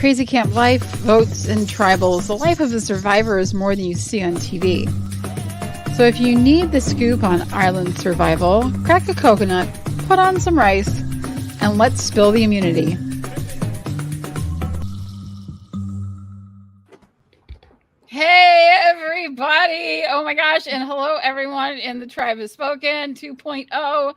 Crazy Camp Life, Votes, and Tribals, the life of a survivor is more than you see on TV. So if you need the scoop on island survival, crack a coconut, put on some rice, and let's spill the immunity. Hey, everybody. Oh, my gosh. And hello, everyone in the Tribe Has Spoken 2.0.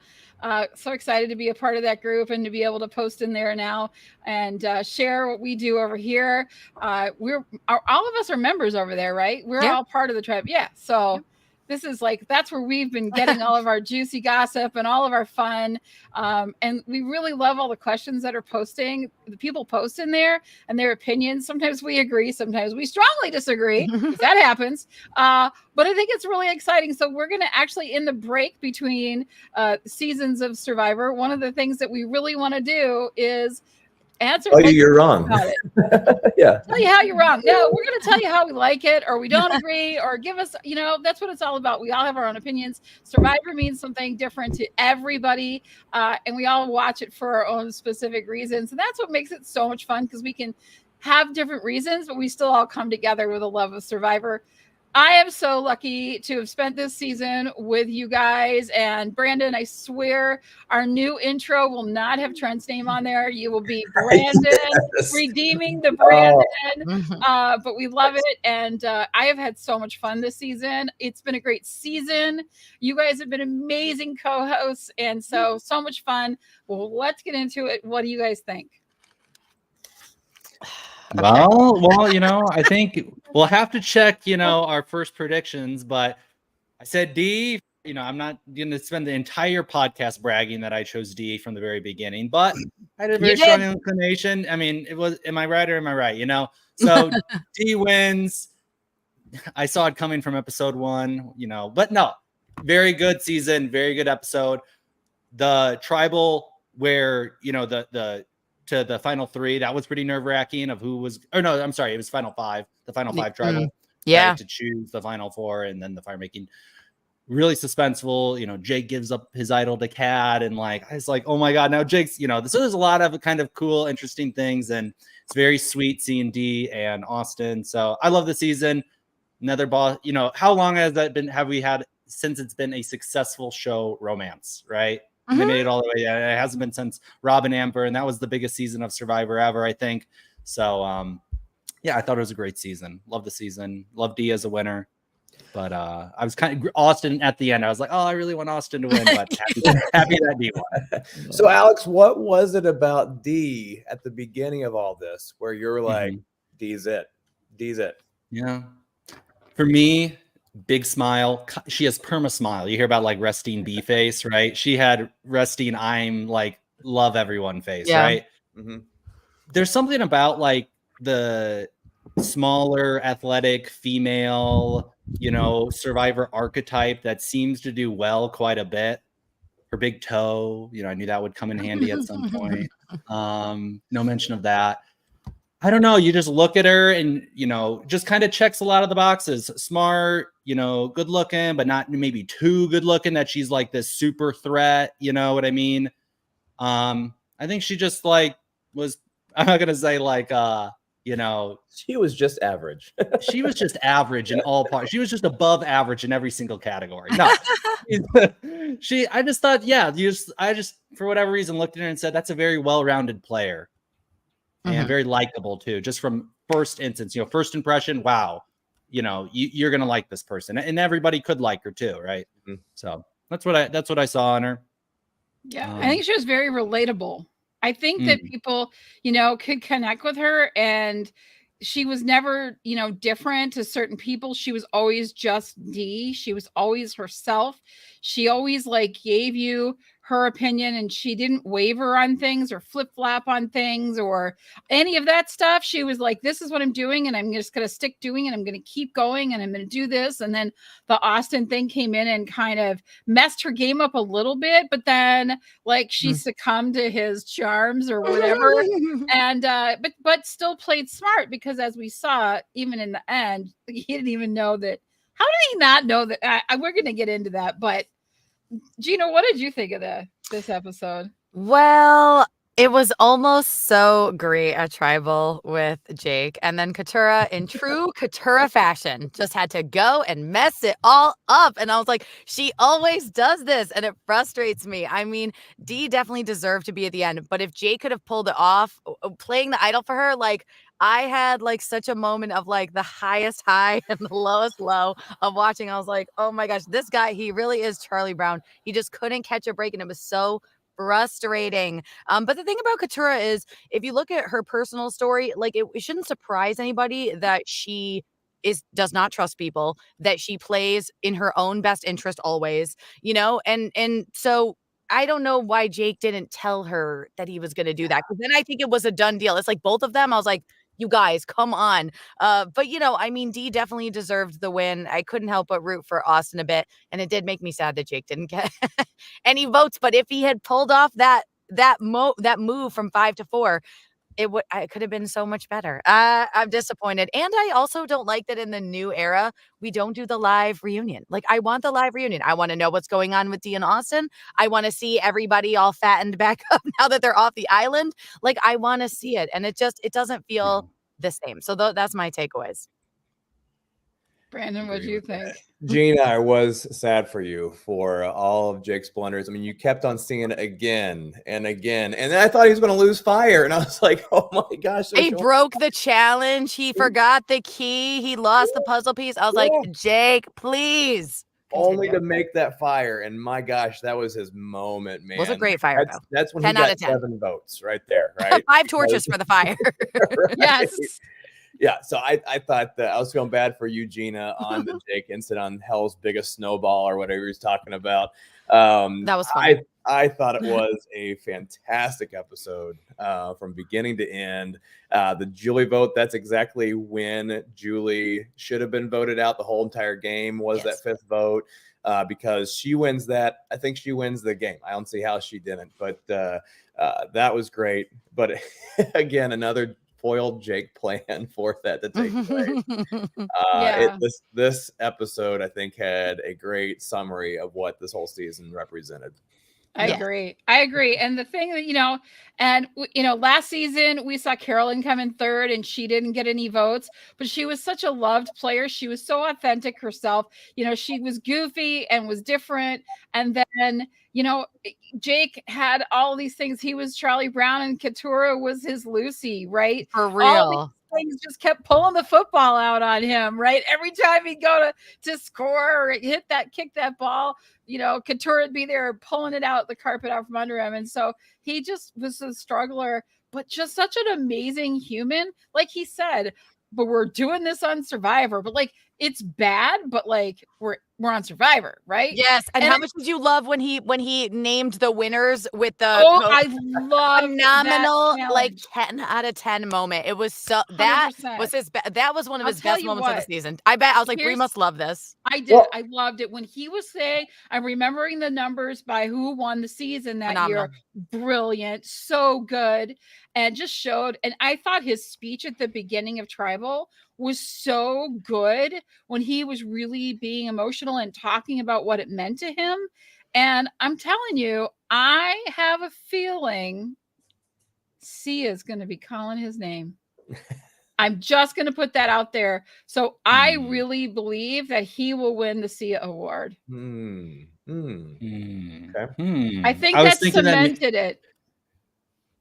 So excited to be a part of that group and to be able to post in there now and share what we do over here. All of us are members over there, right? We're all part of the tribe. Yeah. So this is that's where we've been getting all of our juicy gossip and all of our fun. And we really love all the questions that are posting. The people post in there and their opinions. Sometimes we agree. Sometimes we strongly disagree. If that happens. But I think it's really exciting. So we're going to actually, in the break between seasons of Survivor, one of the things that we really want to do is answer. Tell you you're wrong. Yeah. Tell you how you're wrong. No, we're going to tell you how we like it, or we don't agree, or give us, that's what it's all about. We all have our own opinions. Survivor means something different to everybody, and we all watch it for our own specific reasons. And that's what makes it so much fun, because we can have different reasons, but we still all come together with a love of Survivor. I am so lucky to have spent this season with you guys. And Brandon, I swear our new intro will not have Trent's name on there. You will be Brandon redeeming the Brandon. But we love it. And I have had so much fun this season. It's been a great season. You guys have been amazing co-hosts. And so much fun. Well, let's get into it. What do you guys think? Well, I think we'll have to check, our first predictions, but I said D, I'm not going to spend the entire podcast bragging that I chose D from the very beginning, but I had a very strong inclination. I mean, am I right or am I right? So D wins. I saw it coming from episode 1, but no, very good season, very good episode. The tribal where, to the final 3, that was pretty nerve-wracking of who was, or no, I'm sorry, it was final 5, the final 5 tribal. Right, to choose the final 4 and then the fire making. Really suspenseful. Jake gives up his idol to Kat, and I was like, oh my God, now Jake's, so there's a lot of kind of cool, interesting things, and it's very sweet seeing D and Austin. So I love the season. Another boss, how long have we had since it's been a successful show romance, right? They made it all the way. It hasn't been since Rob and Amber, and that was the biggest season of Survivor ever, I think. So, I thought it was a great season. Love the season. Love D as a winner. But I was kind of Austin at the end. I was like, oh, I really want Austin to win, but happy that D won. So, Alex, what was it about D at the beginning of all this where you're like, D's it? D's it? Yeah. For me, big smile. She has perma smile. You hear about resting B face, right? She had resting I'm love everyone face, right? There's something about the smaller athletic female, survivor archetype that seems to do well quite a bit. Her big toe, I knew that would come in handy at some point. No mention of that. I don't know. You just look at her and, just kind of checks a lot of the boxes. Smart, good looking, but not maybe too good looking that she's this super threat. You know what I mean? I think she just was, I'm not going to say she was just average. She was just average in all parts. She was just above average in every single category. No, I just thought, I just, for whatever reason, looked at her and said, that's a very well-rounded player. And very likable too, just from first instance, first impression. Wow, you're gonna like this person, and everybody could like her too, right? So that's what I saw in her. Yeah, I think she was very relatable. I think that people, could connect with her, and she was never, different to certain people. She was always just D. She was always herself. She always gave you her opinion, and she didn't waver on things or flip-flop on things or any of that stuff. She was like, this is what I'm doing, and I'm just going to stick doing it. I'm going to keep going, and I'm going to do this. And then the Austin thing came in and kind of messed her game up a little bit, but then she succumbed to his charms or whatever. And but still played smart, because as we saw, even in the end, he didn't even know that. How did he not know that? We're going to get into that, but Gina, what did you think of this episode? Well, It was almost so great at Tribal with Jake. And then Katurah, in true Katurah fashion, just had to go and mess it all up. And I was like, she always does this. And it frustrates me. I mean, Dee definitely deserved to be at the end. But if Jake could have pulled it off, playing the idol for her, like, I had like such a moment of like the highest high and the lowest low of watching. I was like, oh my gosh, this guy, he really is Charlie Brown. He just couldn't catch a break. And it was so frustrating. But the thing about Katurah is, if you look at her personal story, like it shouldn't surprise anybody that she does not trust people, that she plays in her own best interest always, and so I don't know why Jake didn't tell her that he was going to do that. Because then I think it was a done deal. It's like both of them. I was like, you guys, come on. But I mean, Dee definitely deserved the win. I couldn't help but root for Austin a bit, and it did make me sad that Jake didn't get any votes. But if he had pulled off that move from 5 to 4, it could have been so much better. I'm disappointed. And I also don't like that in the new era, we don't do the live reunion. Like, I want the live reunion. I want to know what's going on with Dee and Austin. I want to see everybody all fattened back up now that they're off the island. Like, I want to see it. And it doesn't feel the same. So that's my takeaways. Brandon, what do you think? Gina, I was sad for you for all of Jake's blunders. I mean, you kept on seeing it again and again. And then I thought he was going to lose fire. And I was like, oh my gosh. He broke the challenge. He forgot the key. He lost the puzzle piece. I was like, Jake, please. Continue. Only to make that fire. And my gosh, that was his moment, man. It was a great fire, though. That's when he got 7 votes right there, right? 5 torches for the fire. Right? Yes. Yeah, so I thought that I was feeling bad for you, Gina, on the Jake incident on Hell's Biggest Snowball or whatever he was talking about. That was fun. I thought it was a fantastic episode from beginning to end. The Julie vote, that's exactly when Julie should have been voted out. The whole entire game was that 5th vote because she wins that. I think she wins the game. I don't see how she didn't, but that was great. But again, another foiled Jake plan for that to take place. This episode, I think, had a great summary of what this whole season represented. I agree. And the thing that, last season we saw Carolyn come in 3rd and she didn't get any votes, but she was such a loved player. She was so authentic herself. She was goofy and was different. And then, Jake had all these things. He was Charlie Brown and Katurah was his Lucy, right? For real. All these things just kept pulling the football out on him, right? Every time he'd go to score or kick that ball, Katurah would be there pulling it out, the carpet out from under him. And so he just was a struggler, but just such an amazing human. Like he said, but we're doing this on Survivor, but like, it's bad, but like we're on Survivor, right? Yes. And how much did you love when he named the winners with the I love phenomenal, like 10 out of 10 moment. It was so 100%. that was one of his best moments of the season. I bet. I was like, Brie must love this. I did. I loved it when he was saying, I'm remembering the numbers by who won the season that year. Brilliant, so good, and just showed. And I thought his speech at the beginning of Tribal was so good when he was really being emotional and talking about what it meant to him. And I'm telling you, I have a feeling Sia is going to be calling his name. I'm just going to put that out there. So I really believe that he will win the Sia Award. Okay. I think that cemented it.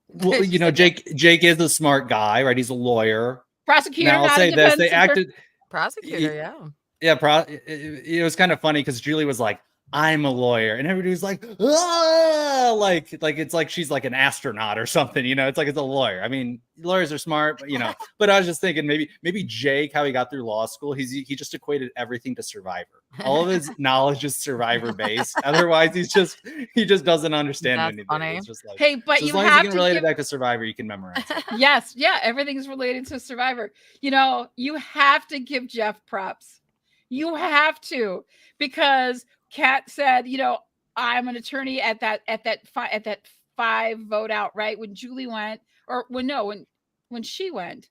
Well, Jake is a smart guy, right? He's a lawyer. Prosecutor. Now, I'll say this: they acted prosecutor. It was kind of funny because Julie was like, "I'm a lawyer," and everybody was like, "Ah!" Like it's like she's like an astronaut or something. It's like it's a lawyer. I mean, lawyers are smart, but But I was just thinking maybe Jake, how he got through law school, he just equated everything to Survivor. All of his knowledge is Survivor based. Otherwise, he just doesn't understand anything. Funny. It's just like, hey, but so you as long have as you can to relate it back to Survivor, you can memorize it. Yes, everything's related to Survivor. You have to give Jeff props. You have to, because Kat said, I'm an attorney at that 5 vote out, right? When Julie went, or when she went.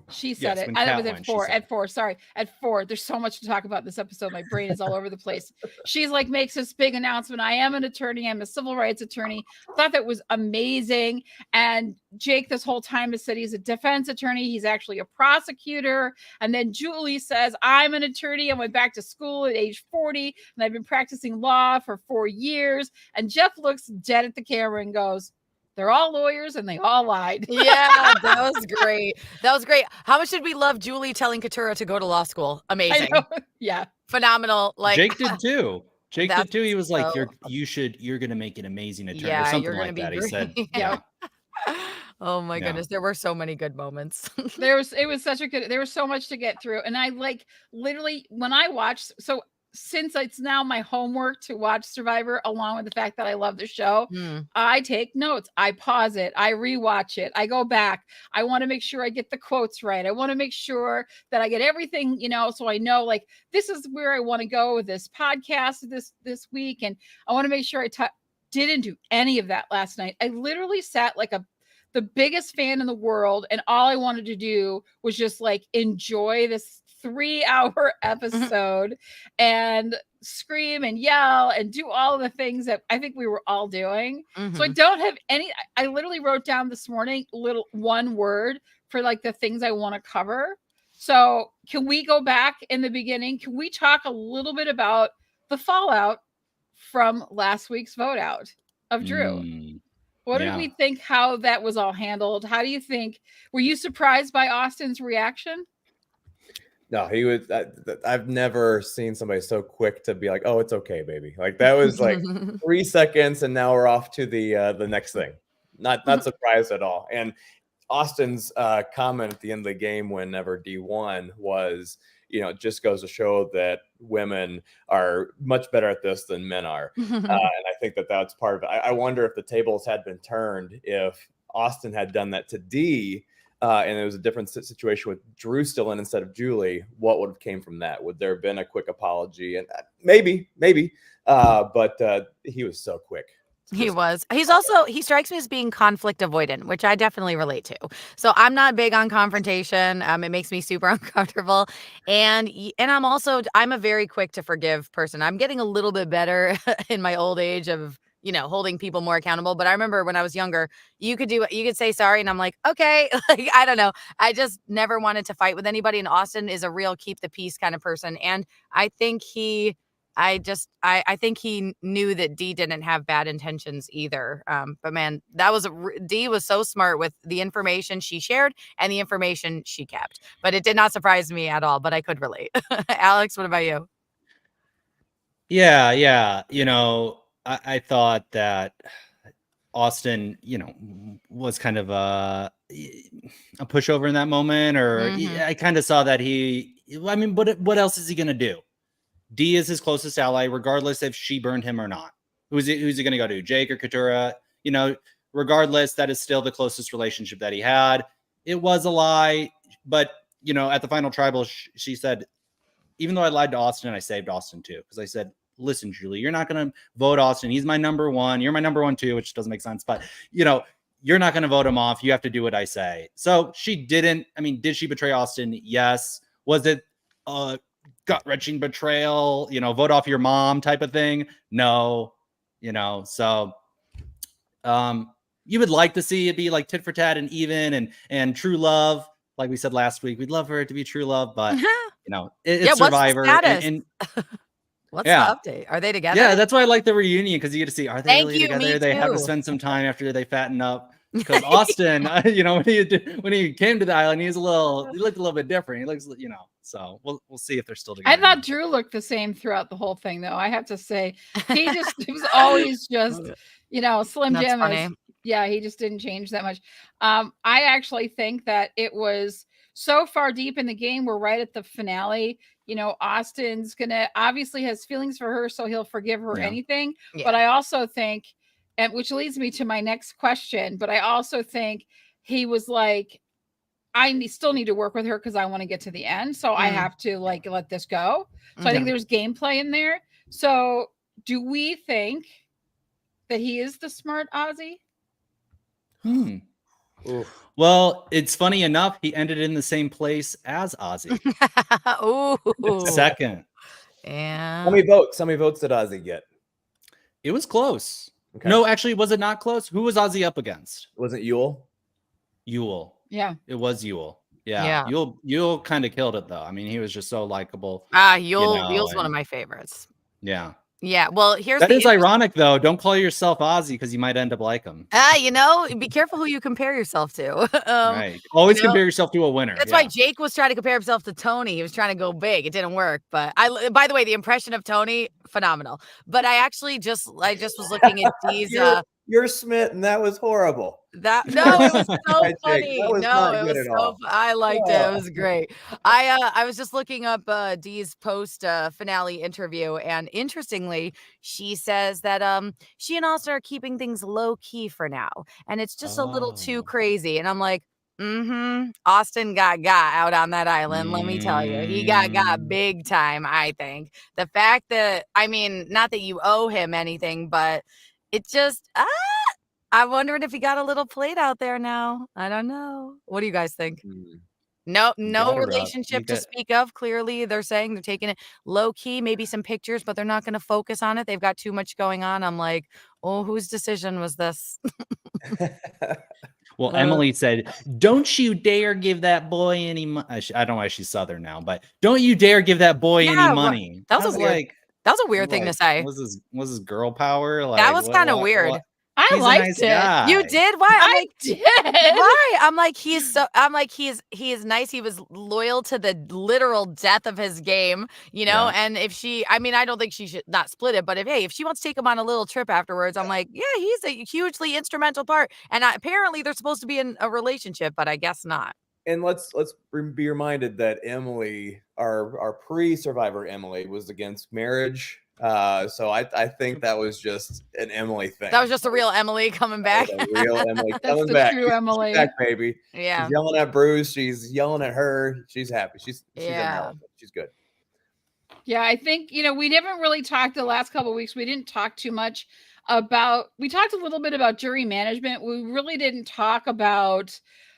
She said Yes, it. when I Kat was won, at she 4. said At 4. Sorry. At 4. There's so much to talk about this episode. My brain is all over the place. She's like, makes this big announcement. I am an attorney. I'm a civil rights attorney. Thought that was amazing. And Jake, this whole time, has said he's a defense attorney. He's actually a prosecutor. And then Julie says, I'm an attorney. I went back to school at age 40, and I've been practicing law for 4 years. And Jeff looks dead at the camera and goes, they're all lawyers and they all lied. Yeah, that was great. That was great. How much did we love Julie telling Katurah to go to law school? I Amazing. know. Yeah. Phenomenal. Like Jake did too. Jake did That's too. He was like, so- you're gonna make an amazing attorney or Yeah, something you're gonna like be that. He great. said, Yeah. Oh my Yeah. goodness, there were so many good moments. There was so much to get through. And I like literally when I watched, so since it's now my homework to watch Survivor, along with the fact that I love the show, I take notes, I pause it, I rewatch it, I go back. I want to make sure I get the quotes right. I want to make sure that I get everything, so I know like this is where I want to go with this podcast this week. And I want to make sure didn't do any of that last night. I literally sat like the biggest fan in the world, and all I wanted to do was just like enjoy this 3-hour episode and scream and yell and do all the things that I think we were all doing. So I don't have I literally wrote down this morning one word for like the things I want to cover. So can we go back in the beginning? Can we talk a little bit about the fallout from last week's vote out of Drew? What did we think, how that was all handled? How do you think, were you surprised by Austin's reaction? No, he was. I've never seen somebody so quick to be like, "Oh, it's okay, baby." Like that was like 3 seconds, and now we're off to the next thing. Not surprised at all. And Austin's comment at the end of the game, whenever D won, was, it just goes to show that women are much better at this than men are, and I think that's part of it. I wonder if the tables had been turned if Austin had done that to D. And it was a different situation with Drew still in instead of Julie. What would have came from that? Would there have been a quick apology? And maybe, but he was so quick. He was. He strikes me as being conflict avoidant, which I definitely relate to. So I'm not big on confrontation. It makes me super uncomfortable. And I'm a very quick to forgive person. I'm getting a little bit better in my old age of holding people more accountable. But I remember when I was younger, you could say sorry. And I'm like, okay, like, I don't know. I just never wanted to fight with anybody. And Austin is a real keep the peace kind of person. And I think I think he knew that Dee didn't have bad intentions either. But man, Dee was so smart with the information she shared and the information she kept. But it did not surprise me at all, but I could relate. Alex, what about you? Yeah. I thought that Austin, was kind of a pushover in that moment, or I kind of saw that what else is he going to do? Dee is his closest ally, regardless if she burned him or not. Who's he going to go to? Jake or Katurah? Regardless, that is still the closest relationship that he had. It was a lie, but at the final tribal, she said, even though I lied to Austin, I saved Austin too, because I said, listen, Julie, you're not going to vote Austin. He's my number one. You're my number one too, which doesn't make sense. But, you're not going to vote him off. You have to do what I say. So she didn't. I mean, did she betray Austin? Yes. Was it a gut-wrenching betrayal, vote off your mom type of thing? No. So you would like to see it be like tit for tat and even and true love. Like we said last week, we'd love for it to be true love, but, it's Survivor. And what's the update? Are they together? Yeah, that's why I like the reunion, because you get to see, are they really together? They have to too. spend some time after they fatten up. Because Austin, when he came to the island, he looked a little bit different. He looks, so we'll see if they're still together. I thought Drew looked the same throughout the whole thing, though. I have to say, he was always just, Slim Jim. He just didn't change that much. I actually think that it was so far deep in the game. We're right at the finale. Austin's obviously has feelings for her, so he'll forgive her anything. Yeah. But I also think, and which leads me to my next question, but I also think he was like, I still need to work with her because I want to get to the end. So I have to let this go. So I think there's gameplay in there. So do we think that he is the smart Aussie? Oof. Well, it's funny enough, he ended in the same place as Ozzy. Ooh. Second. Yeah. How many votes did Ozzy get? It was close. Okay. No, actually, was it not close? Who was Ozzy up against? Wasn't Yule? Yule. Yeah. It was Yule. Yeah. Yeah. Yule kind of killed it, though. I mean, he was just so likable. Yule's one of my favorites. Yeah. Yeah. Well, here's That the is ironic, though. Don't call yourself Ozzy because you might end up like him. be careful who you compare yourself to. Right. Always compare yourself to a winner. That's why Jake was trying to compare himself to Tony. He was trying to go big. It didn't work. But by the way, the impression of Tony, phenomenal. But I actually just was looking at these. You're Smith, and that was horrible. It was so Jake, funny. that was not good at all. I liked it. It was great. I was just looking up Dee's post finale interview, and interestingly, she says that she and Austin are keeping things low key for now, and it's just a little too crazy. And I'm like, Austin got out on that island. Let me tell you, he got big time. I think the fact that, I mean, not that you owe him anything, but it just I'm wondering if he got a little played out there now. I don't know. What do you guys think? No relationship to speak of. Clearly, they're saying they're taking it low key, maybe some pictures, but they're not going to focus on it. They've got too much going on. I'm like, oh, whose decision was this? Well, Emily said, "Don't you dare give that boy any money." I don't know why she's Southern now, but don't you dare give that boy any money. That was a weird thing to say. Was this girl power? Like, that was kind of weird. What? I liked it. Guy. You did? Why? I did. Why? I'm like, he is nice. He was loyal to the literal death of his game, Yeah. and I don't think she should not split it, but if she wants to take him on a little trip afterwards, I'm like, yeah, he's a hugely instrumental part. And apparently they're supposed to be in a relationship, but I guess not. And let's be reminded that Emily, our pre-Survivor Emily, was against marriage. So I think that was just an Emily thing. That was just a real Emily coming back. A real Emily That's coming the back. true Emily. She's back, baby. Yeah. She's yelling at Bruce. She's yelling at her. She's happy. She's She's good. Yeah, I think, we haven't really talked the last couple of weeks. We didn't talk too much we talked a little bit about jury management. We really didn't talk about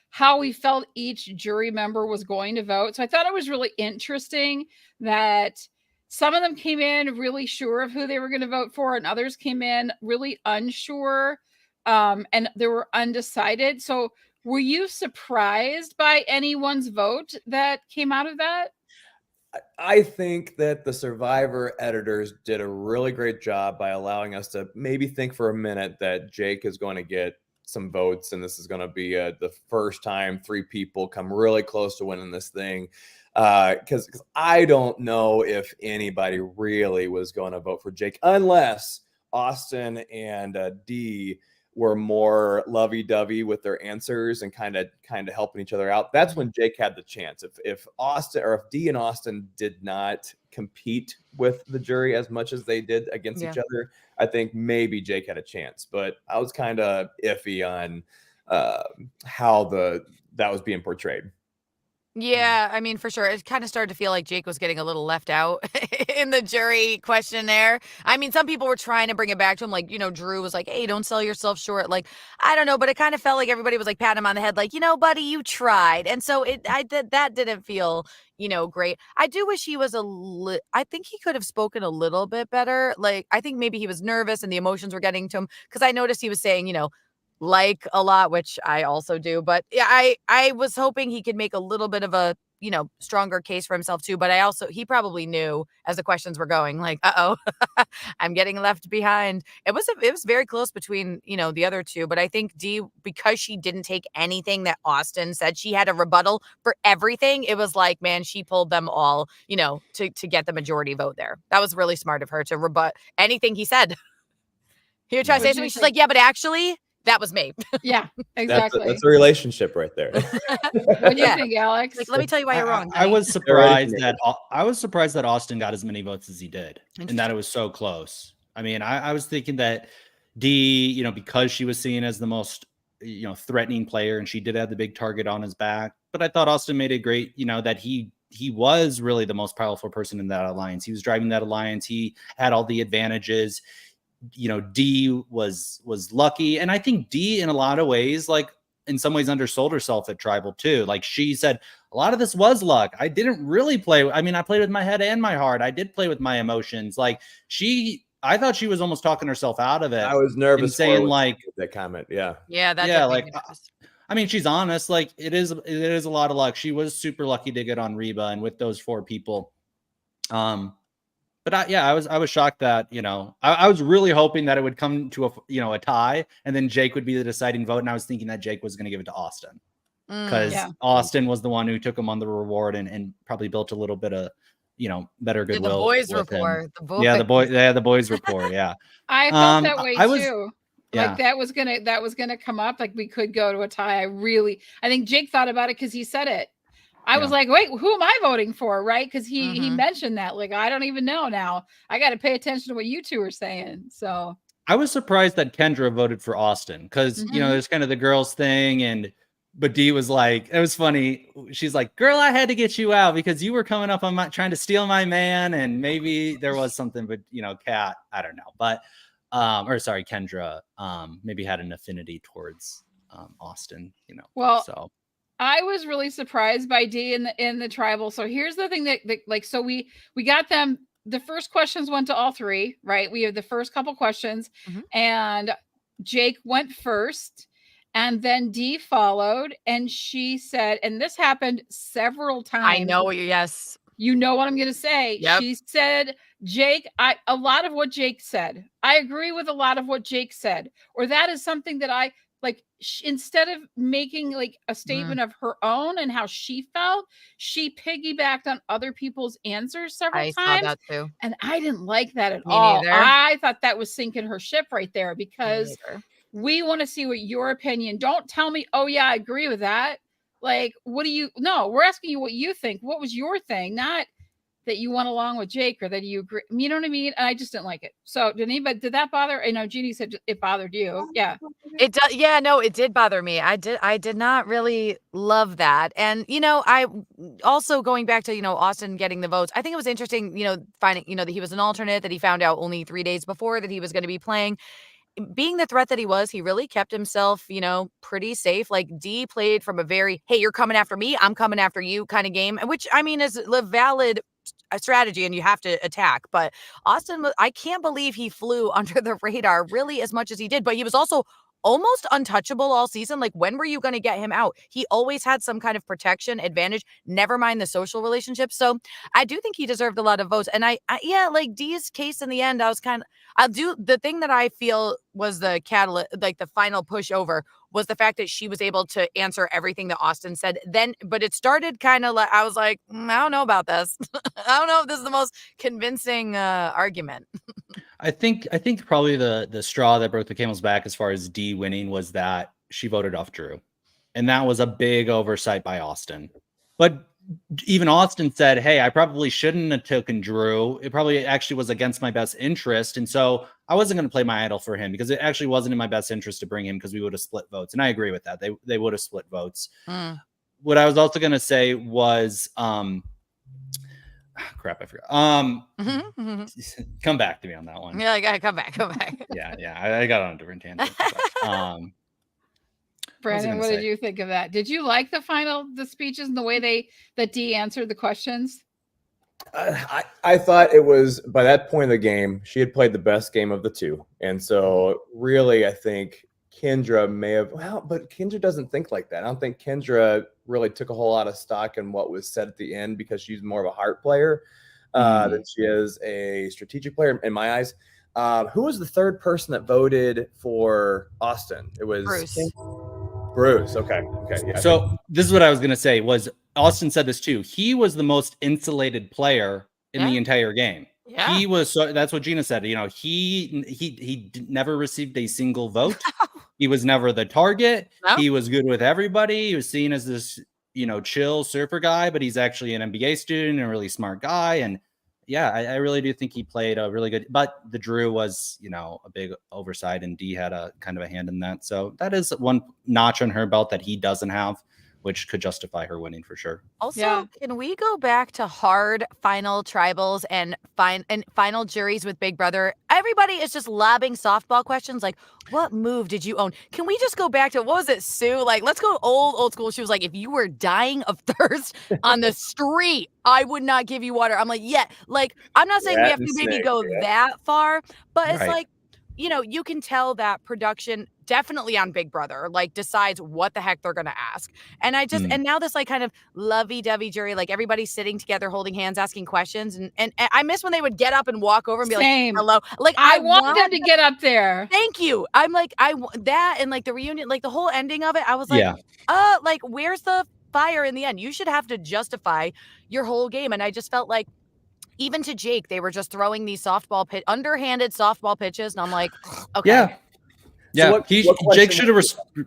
how we felt each jury member was going to vote. So I thought it was really interesting that some of them came in really sure of who they were going to vote for, and others came in really unsure, and they were undecided. So were you surprised by anyone's vote that came out of that? I think that the Survivor editors did a really great job by allowing us to maybe think for a minute that Jake is going to get some votes, and this is going to be the first time 3 people come really close to winning this thing. Because I don't know if anybody really was going to vote for Jake unless Austin and Dee were more lovey-dovey with their answers and kind of helping each other out. That's when Jake had the chance. If Austin or if Dee and Austin did not compete with the jury as much as they did against each other, I think maybe Jake had a chance. But I was kind of iffy on how that was being portrayed. Yeah, I mean, for sure. It kind of started to feel like Jake was getting a little left out in the jury questionnaire. I mean, some people were trying to bring it back to him. Like, Drew was like, hey, don't sell yourself short. Like, I don't know, but it kind of felt like everybody was like patting him on the head. Like, buddy, you tried. And so that didn't feel, great. I do wish he was I think he could have spoken a little bit better. Like, I think maybe he was nervous and the emotions were getting to him. Cause I noticed he was saying, like a lot, which I also do, but yeah, I was hoping he could make a little bit of a stronger case for himself too. But he probably knew as the questions were going, like, I'm getting left behind. It was very close between the other two, but I think Dee, because she didn't take anything that Austin said, she had a rebuttal for everything. It was like, man, she pulled them all to get the majority vote there. That was really smart of her to rebut anything he said. He would try to say something, she's like, yeah, but actually that was me. Yeah, exactly. That's a relationship right there. What do you think, Alex? Like, let me tell you why you're wrong. I was surprised that Austin got as many votes as he did, and that it was so close. I mean, I was thinking that Dee, because she was seen as the most, threatening player, and she did have the big target on his back. But I thought Austin made it great, that he was really the most powerful person in that alliance. He was driving that alliance. He had all the advantages. Dee was lucky. And I think Dee, in a lot of ways, like, in some ways undersold herself at Tribal too. Like she said, a lot of this was luck. I didn't really play. I mean, I played with my head and my heart. I did play with my emotions. Like I thought she was almost talking herself out of it. I was nervous saying like that comment. Yeah. Yeah. Like, I mean, she's honest. Like it is a lot of luck. She was super lucky to get on Reba and with those 4 people. But I was shocked that, I was really hoping that it would come to a tie and then Jake would be the deciding vote. And I was thinking that Jake was going to give it to Austin because Austin was the one who took him on the reward and probably built a little bit of, better goodwill. The boys rapport. The boys rapport. Yeah. I felt that way too. Like that was gonna come up. Like we could go to a tie. I think Jake thought about it because he said it. I was like, wait, who am I voting for? Right. Because he mentioned that. Like, I don't even know now. I got to pay attention to what you two are saying. So I was surprised that Kendra voted for Austin because, there's kind of the girls thing. But Dee was like, it was funny. She's like, girl, I had to get you out because you were coming up on trying to steal my man. And maybe there was something, but, Kat, I don't know. But, Kendra maybe had an affinity towards Austin, Well, so. I was really surprised by Dee in the Tribal. So here's the thing that like, so we got them. The first questions went to all 3, right? We have the first couple questions and Jake went first and then Dee followed. And she said, and this happened several times. I know yes. You know what I'm going to say. Yep. She said, Jake, a lot of what Jake said. I agree with a lot of what Jake said. Or that is something that I, like instead of making like a statement of her own and how she felt, she piggybacked on other people's answers several times. I saw that too. And I didn't like that at Me all. neither. I thought that was sinking her ship right there because we want to see what your opinion. Don't tell me, oh yeah, I agree with that. Like, no, we're asking you what you think. What was your thing? Not that you went along with Jake or that you agree. You know what I mean? And I just didn't like it. So did that bother? I know Jeannie said it bothered you. Yeah. It does. Yeah, no, it did bother me. I did not really love that. And, I also going back to, Austin getting the votes, I think it was interesting, finding, that he was an alternate, that he found out only 3 days before that he was going to be playing. Being the threat that he was, he really kept himself, pretty safe. Like Dee played from a very, hey, you're coming after me, I'm coming after you kind of game, which I mean is a valid strategy and you have to attack. But Austin, I can't believe he flew under the radar really as much as he did. But he was also almost untouchable all season. Like, when were you going to get him out? He always had some kind of protection advantage, never mind the social relationship. So I do think he deserved a lot of votes. And I like Dee's case in the end, I'll do the thing that I feel was the catalyst, like the final pushover was the fact that she was able to answer everything that Austin said then, but it started kind of like, I was like, I don't know about this. I don't know if this is the most convincing argument. I think probably the straw that broke the camel's back as far as Dee winning was that she voted off Drew. And that was a big oversight by Austin. But even Austin said, hey, I probably shouldn't have taken Drew. It probably actually was against my best interest. And so I wasn't going to play my idol for him because it actually wasn't in my best interest to bring him because we would have split votes. And I agree with that. They would have split votes. What I was also going to say was, crap, I forgot. Come back to me on that one. Yeah, I gotta come back. Yeah. I got on a different tangent. Brandon, what did you think of that? Did you like the speeches and the way that Dee answered the questions? I thought it was, by that point of the game, she had played the best game of the 2. And so really, I think Kendra may have, but Kendra doesn't think like that. I don't think Kendra really took a whole lot of stock in what was said at the end because she's more of a heart player than she is a strategic player in my eyes. Who was the third person that voted for Austin? It was Bruce. Okay. Yeah, so this is what I was going to say was Austin said this too. He was the most insulated player in the entire game. Yeah. He was. So that's what Gina said. He never received a single vote. He was never the target. No. He was good with everybody. He was seen as this, chill surfer guy, but he's actually an MBA student and a really smart guy. And yeah, I really do think he played a really good, but the Drew was, a big oversight and Dee had a kind of a hand in that. So that is one notch on her belt that he doesn't have. which could justify her winning for sure. Also, Yeah. can we go back to hard final tribals and final juries with Big Brother? Everybody is just lobbing softball questions like, what move did you own? Can we just go back to, what was it, Sue? Like, let's go old school. She was like, if you were dying of thirst on the street, I would not give you water. I'm like, yeah. Like, I'm not saying we Rat have and to maybe snake, go yeah. that far, but it's Right. like, you know, you can tell that production definitely on Big Brother, like, decides what the heck they're going to ask. And I just, Mm. and now this like kind of lovey-dovey jury, like everybody's sitting together, holding hands, asking questions. And I miss when they would get up and walk over and be Same. like, hello. Like, I want them to get up there. Thank you. I'm like, that and like the reunion, like the whole ending of it, I was like, Yeah. like, where's the fire in the end? You should have to justify your whole game. And I just felt like, even to Jake, they were just throwing these underhanded softball pitches. And I'm like, okay. Yeah. Yeah. what Jake question should have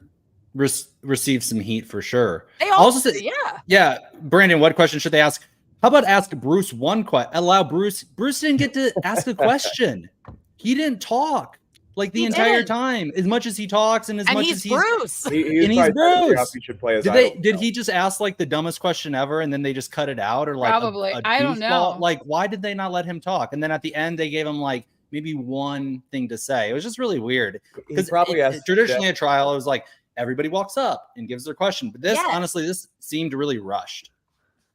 received some heat for sure. They Also also, said- yeah. Yeah. Brandon, what question should they ask? How about ask Bruce one question? Allow Bruce. Bruce didn't get to ask a question. He didn't talk like the He entire didn't. time. As much as he talks and as And much he's as he's Bruce. He And was he's probably trying to figure out Bruce. if he should play as idol. Did he just ask like the dumbest question ever and then they just cut it out, or like Probably. I don't goofball? know. Like, why did they not let him talk? And then at the end they gave him like maybe one thing to say. It was just really weird. He Because probably asked traditionally a trial, it was like everybody walks up and gives their question. But this, Yes. honestly, this seemed really rushed.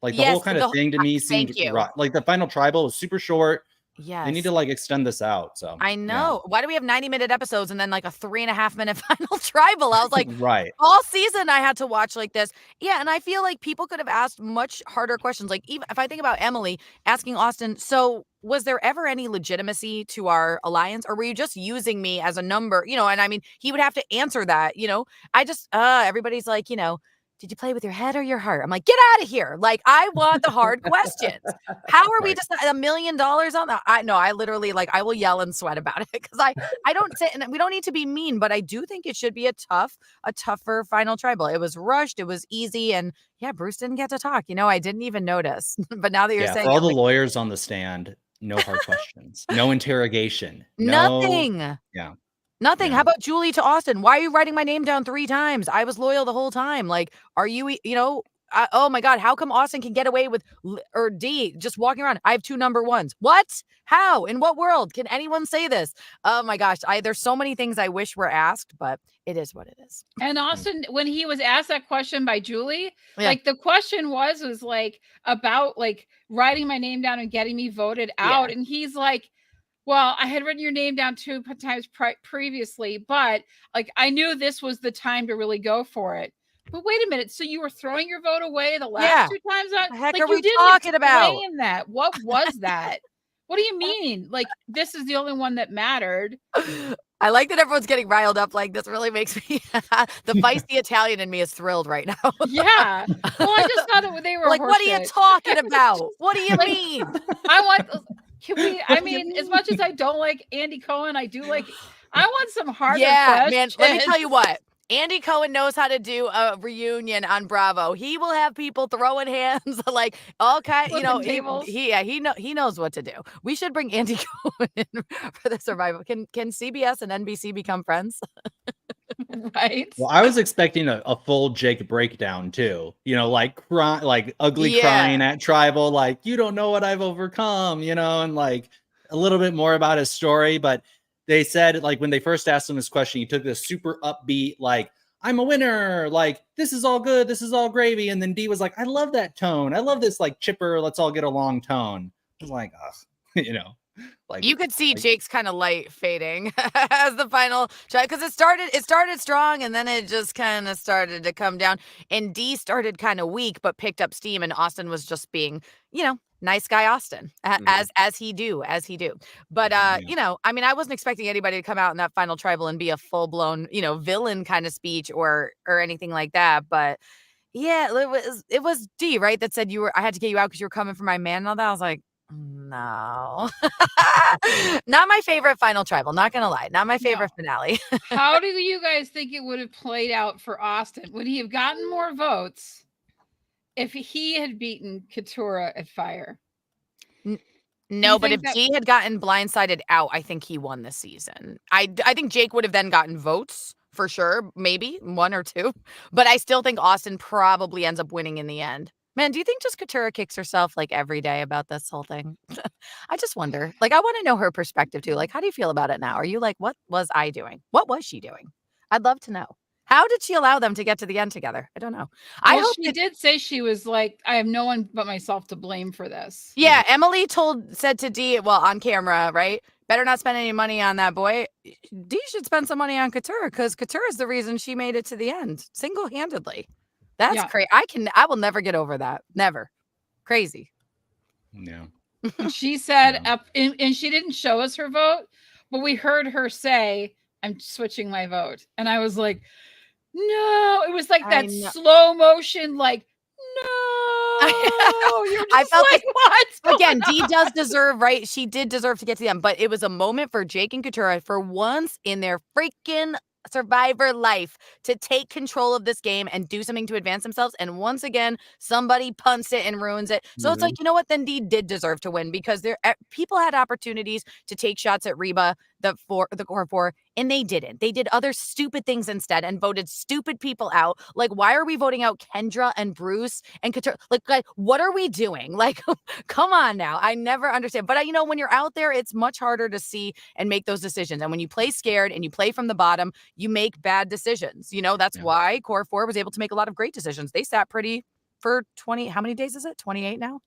Like the Yes, whole kind of thing to me seemed thank you. like the final tribal was super short. Yes. They need to like extend this out. So I know. Why do we have 90-minute episodes and then like a 3.5-minute final tribal? I was like, right. all season I had to watch like this. Yeah, and I feel like people could have asked much harder questions. Like, even if I think about Emily asking Austin, so was there ever any legitimacy to our alliance, or were you just using me as a number? You know, and I mean, he would have to answer that, you know. I just everybody's like, you know, did you play with your head or your heart? I'm like, get out of here. Like, I want the hard questions. How are we Right. just $1 million on that? I literally, like, I will yell and sweat about it because I don't say, and we don't need to be mean, but I do think it should be a tougher final tribal. It was rushed. It was easy. And yeah, Bruce didn't get to talk. You know, I didn't even notice. But now that you're Yeah, saying for all it, the like, lawyers on the stand, no hard questions, no interrogation, nothing. Yeah. Nothing. Yeah. How about Julie to Austin? Why are you writing my name down 3 times? I was loyal the whole time. Like, are you, you know, oh my God, how come Austin can get away with, or D, just walking around? I have 2 number ones. What? How? In what world? Can anyone say this? Oh my gosh. There's so many things I wish were asked, but it is what it is. And Austin, when he was asked that question by Julie, Yeah. like the question was like about like writing my name down and getting me voted out. And he's like, well, I had written your name down 2 times previously, but like I knew this was the time to really go for it. But wait a minute, so you were throwing your vote away the last Yeah. 2 times? The heck Like, are you we didn't talking about? explain that. What was that? What do you mean? Like, this is the only one that mattered. I like that everyone's getting riled up. Like, this really makes me, the feisty Italian in me is thrilled right now. Yeah. Well, I just thought they were Like, what are you horseshit. talking about? What do you Like, mean? I want. Can we? I mean, as much as I don't like Andy Cohen, I do like. I want some harder Yeah, man. questions. Let me tell you what. Andy Cohen knows how to do a reunion on Bravo. He will have people throwing hands, like all kind. You know, Flipping tables. he knows what to do. We should bring Andy Cohen in for the survival. Can CBS and NBC become friends? Right. Well, I was expecting a full Jake breakdown too. You know, like like ugly Yeah. crying at tribal, like you don't know what I've overcome, you know, and like a little bit more about his story. But they said like when they first asked him this question, he took this super upbeat, like I'm a winner, like this is all good, this is all gravy. And then D was like, I love that tone. I love this like chipper, let's all get along tone. I was like, ugh, you know. Like You could see like- Jake's kind of light fading as the final try, because it started strong and then it just kind of started to come down. And D started kind of weak but picked up steam, and Austin was just being, you know, nice guy Austin, as he do. But Yeah. you know, I mean, I wasn't expecting anybody to come out in that final tribal and be a full blown, you know, villain kind of speech or anything like that. But yeah, it was D, right, that said I had to get you out because you were coming for my man and all that. I was like, no. Not my favorite final tribal, not gonna lie. Not my favorite finale. How do you guys think it would have played out for Austin? Would he have gotten more votes if he had beaten Katurah at Fire? No, You but if think that- G had gotten blindsided out, I think he won this season. I think Jake would have then gotten votes for sure. Maybe 1 or 2. But I still think Austin probably ends up winning in the end. Man, do you think just Katurah kicks herself like every day about this whole thing? I just wonder. Like, I want to know her perspective too. Like, how do you feel about it now? Are you like, what was I doing? What was she doing? I'd love to know. How did she allow them to get to the end together? I don't know. I Well, hope she did say she was like, I have no one but myself to blame for this. Yeah, Emily said to Dee, well, on camera, right? Better not spend any money on that boy. Dee should spend some money on Katurah because Katurah is the reason she made it to the end single-handedly. That's Yeah. crazy. I will never get over that. Never. Crazy. Yeah. And she said, Yeah. and she didn't show us her vote, but we heard her say, I'm switching my vote. And I was like, no, it was like I that know. slow motion, like, no. You're just I felt like, what? Again, Dee does deserve, right? She did deserve to get to the end, but it was a moment for Jake and Katurah for once in their freaking Survivor life to take control of this game and do something to advance themselves. And once again, somebody punts it and ruins it. So it's like, you know what? Then Dee did deserve to win because people had opportunities to take shots at Reba, the core 4, and they didn't. They did other stupid things instead and voted stupid people out. Like, why are we voting out Kendra and Bruce and Katurah? Like, what are we doing? Like, come on now. I never understand. But when you're out there, it's much harder to see and make those decisions. And when you play scared and you play from the bottom, you make bad decisions. That's why Core 4 was able to make a lot of great decisions. They sat pretty for 20. How many days is it? 28 now?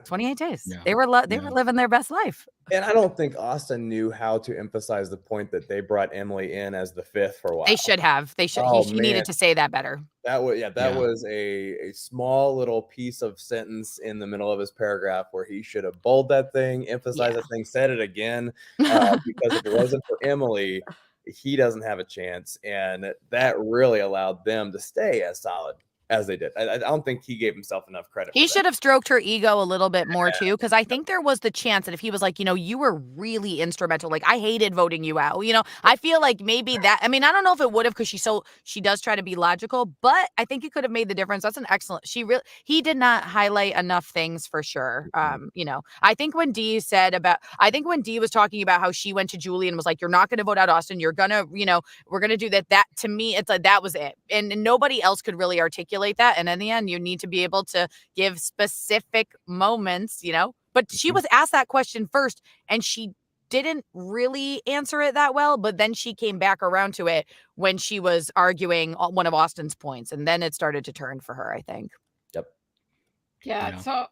28 days. Yeah. They were living their best life. And I don't think Austin knew how to emphasize the point that they brought Emily in as the 5th for a while. They should have. They should. Oh, he needed to say that better. That was a small little piece of sentence in the middle of his paragraph where he should have bold that thing, emphasized that thing, said it again. Because if it wasn't for Emily, he doesn't have a chance. And that really allowed them to stay as solid as they did. I don't think he gave himself enough credit. He should have stroked her ego a little bit more too, because I think there was the chance that if he was like, you were really instrumental. Like, I hated voting you out. I feel like maybe that. I mean, I don't know if it would have, because she does try to be logical, but I think it could have made the difference. That's an excellent. He did not highlight enough things for sure. I think when Dee was talking about how she went to Julie and was like, "You're not going to vote out Austin. You're gonna, we're gonna do that." That to me, it's like that was it, and nobody else could really articulate that. And in the end, you need to be able to give specific moments, but she was asked that question first and she didn't really answer it that well, but then she came back around to it when she was arguing one of Austin's points, and then it started to turn for her, I think. Yeah. So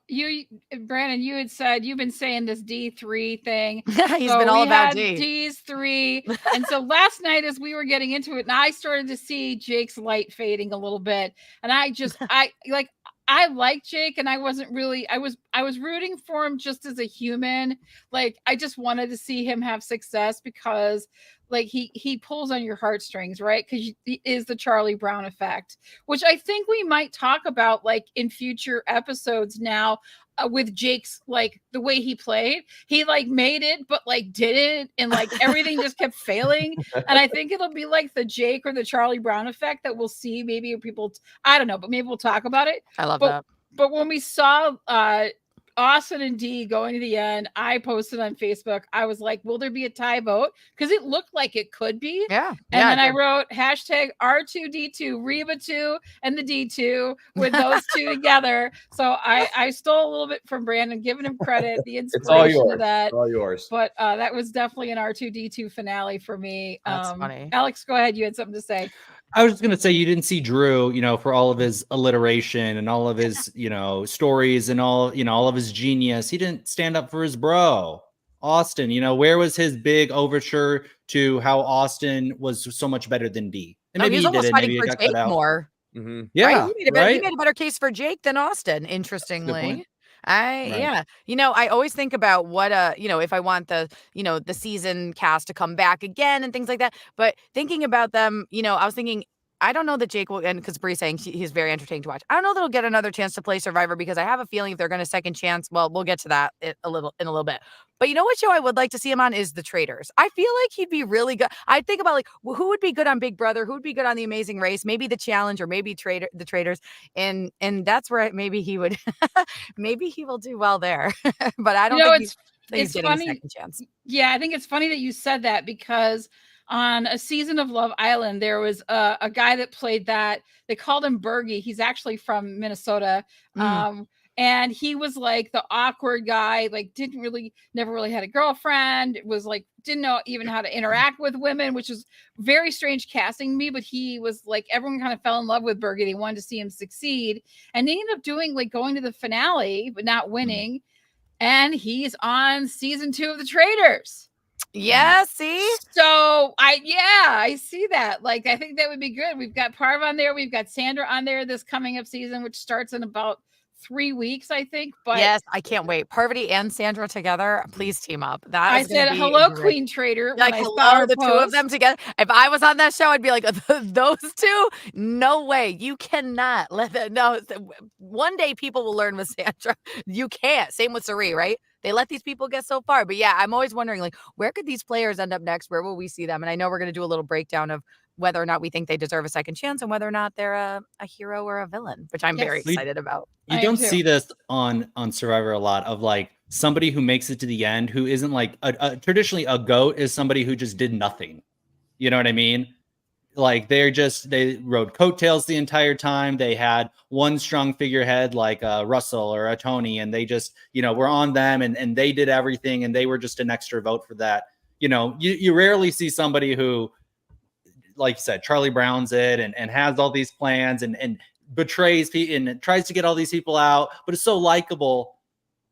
Brandon, you had said you've been saying this D3 thing. He's been all about D. D's 3. And so last night, as we were getting into it, and I started to see Jake's light fading a little bit. And I like Jake, and I wasn't really, I was rooting for him just as a human. Like, I just wanted to see him have success because like he pulls on your heartstrings, right? Because he is the Charlie Brown effect, which I think we might talk about like in future episodes now with Jake's, like the way he played. He like made it, but like didn't, and like everything just kept failing. And I think it'll be like the Jake or the Charlie Brown effect that we'll see. Maybe people, I don't know, but maybe we'll talk about it. I love that. But when we saw Austin and Dee going to the end, I posted on Facebook. I was like, will there be a tie vote? Because it looked like it could be. Yeah. And then I wrote hashtag R2D2, Reba 2, and the D2 with those two together. So I stole a little bit from Brandon, giving him credit, the inspiration of that. It's all yours. But that was definitely an R2D2 finale for me. That's funny. Alex, go ahead. You had something to say. I was just going to say, you didn't see Drew, for all of his alliteration and all of his, stories and all of his genius. He didn't stand up for his bro, Austin. Where was his big overture to how Austin was so much better than Dee? And maybe he was almost did it. fighting Maybe for it got Jake cut out. more. Mm-hmm. Yeah, right? He made a better case for Jake than Austin, interestingly. I always think about what if I want the season cast to come back again and things like that, but thinking about them, I was thinking, I don't know that Jake will, and because Bree's saying he's very entertaining to watch. I don't know that he'll get another chance to play Survivor, because I have a feeling if they're going to second chance, well, we'll get to that in a little bit. But you know what show I would like to see him on is The Traitors. I feel like he'd be really good. I think about like, who would be good on Big Brother? Who would be good on The Amazing Race? Maybe The Challenge, or maybe The Traitors. And that's where maybe he would, maybe he will do well there. But I don't think he's getting a second chance. Yeah, I think it's funny that you said that, because on a season of Love Island, there was a guy that played that. They called him Bergie. He's actually from Minnesota. And he was like the awkward guy, like never really had a girlfriend, was like, didn't know even how to interact with women, which is very strange casting me. But he was like, everyone kind of fell in love with Bergie. They wanted to see him succeed. And they ended up going to the finale, but not winning. And he's on season 2 of The Traitors. Yeah, see? So I see that. Like, I think that would be good. We've got Parv on there. We've got Sandra on there this coming up season, which starts in about 3 weeks, I think. But yes, I can't wait. Parvati and Sandra together, please team up. That I said hello, great. Queen Traitor. Like, hello, the two of them together. If I was on that show, I'd be like, those two? No way. You cannot let that. No, one day people will learn with Sandra. You can't. Same with Cirie, right? They let these people get so far. But yeah, I'm always wondering, like, where could these players end up next? Where will we see them? And I know we're going to do a little breakdown of whether or not we think they deserve a second chance and whether or not they're a hero or a villain, which I'm very excited about. You don't see this on Survivor a lot, of like somebody who makes it to the end who isn't like traditionally a GOAT is somebody who just did nothing. You know what I mean? Like they rode coattails the entire time. They had one strong figurehead like Russell or a Tony, and they just, were on them and they did everything, and they were just an extra vote for that. You rarely see somebody who, like you said, Charlie Brown's it and has all these plans and betrays people and tries to get all these people out, but it's so likable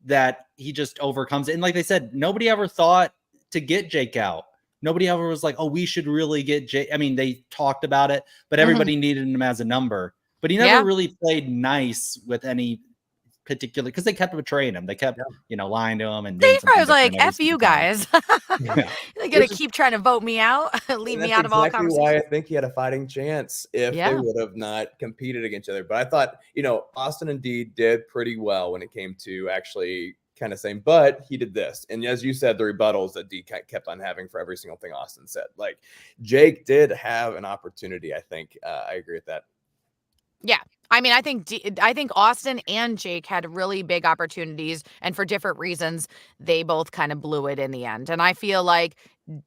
that he just overcomes it. And like they said, nobody ever thought to get Jake out. Nobody ever was like, oh, we should really get Jake. I mean, they talked about it, but everybody needed him as a number. But he never really played nice with any particular, because they kept betraying him. They kept, lying to him. And I was like, F you guys. They're going to keep trying to vote me out, leave me out of all conversations. Why I think he had a fighting chance if they would have not competed against each other. But I thought, Austin and Dee did pretty well when it came to actually kind of saying, but he did this. And as you said, the rebuttals that Dee kept on having for every single thing Austin said. Like, Jake did have an opportunity, I think. I agree with that. Yeah. I mean, I think Austin and Jake had really big opportunities, and for different reasons, they both kind of blew it in the end. And I feel like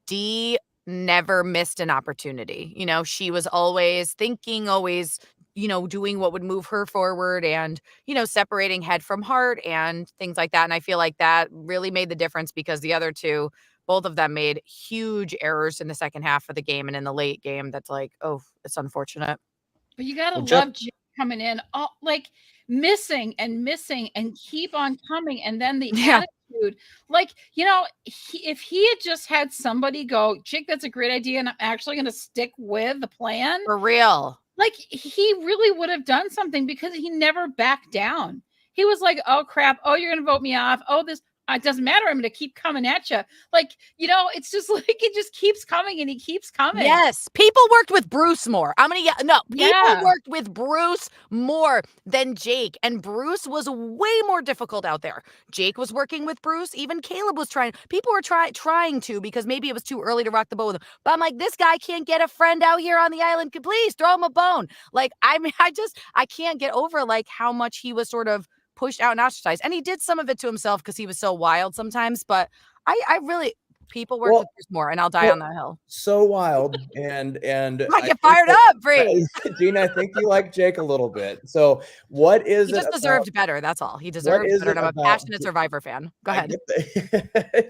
Dee never missed an opportunity. She was always thinking, always, doing what would move her forward and, separating head from heart and things like that. And I feel like that really made the difference, because the other two, both of them made huge errors in the second half of the game and in the late game. That's like, oh, it's unfortunate. But you got to love Jake coming in, like missing and keep on coming. And then the attitude, like, if he had just had somebody go, Jake, that's a great idea, and I'm actually going to stick with the plan. For real. Like, he really would have done something, because he never backed down. He was like, oh, crap. Oh, you're going to vote me off. Oh, it doesn't matter. I'm going to keep coming at you. Like, it's just like, it just keeps coming and he keeps coming. Yes. People worked with Bruce more. People worked with Bruce more than Jake. And Bruce was way more difficult out there. Jake was working with Bruce. Even Caleb was trying. People were trying to, because maybe it was too early to rock the boat with him. But I'm like, this guy can't get a friend out here on the island. Please throw him a bone. Like, I mean, I can't get over like how much he was sort of pushed out and ostracized. And he did some of it to himself because he was so wild sometimes. But I really, people work with Bruce more, and I'll die on that hill. So wild. And I get fired up, Bree. Gina, I think you like Jake a little bit. So what is he just deserved better? That's all. He deserved better. And I'm a passionate Survivor fan. Go ahead.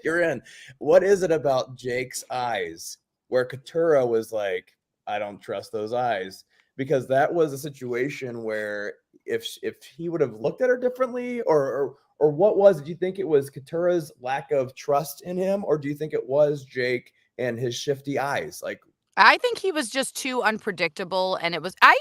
You're in. What is it about Jake's eyes where Katurah was like, I don't trust those eyes? Because that was a situation where if he would have looked at her differently, or what was it? Do you think it was Katurah's lack of trust in him, or do you think it was Jake and his shifty eyes? Like, I think he was just too unpredictable, and I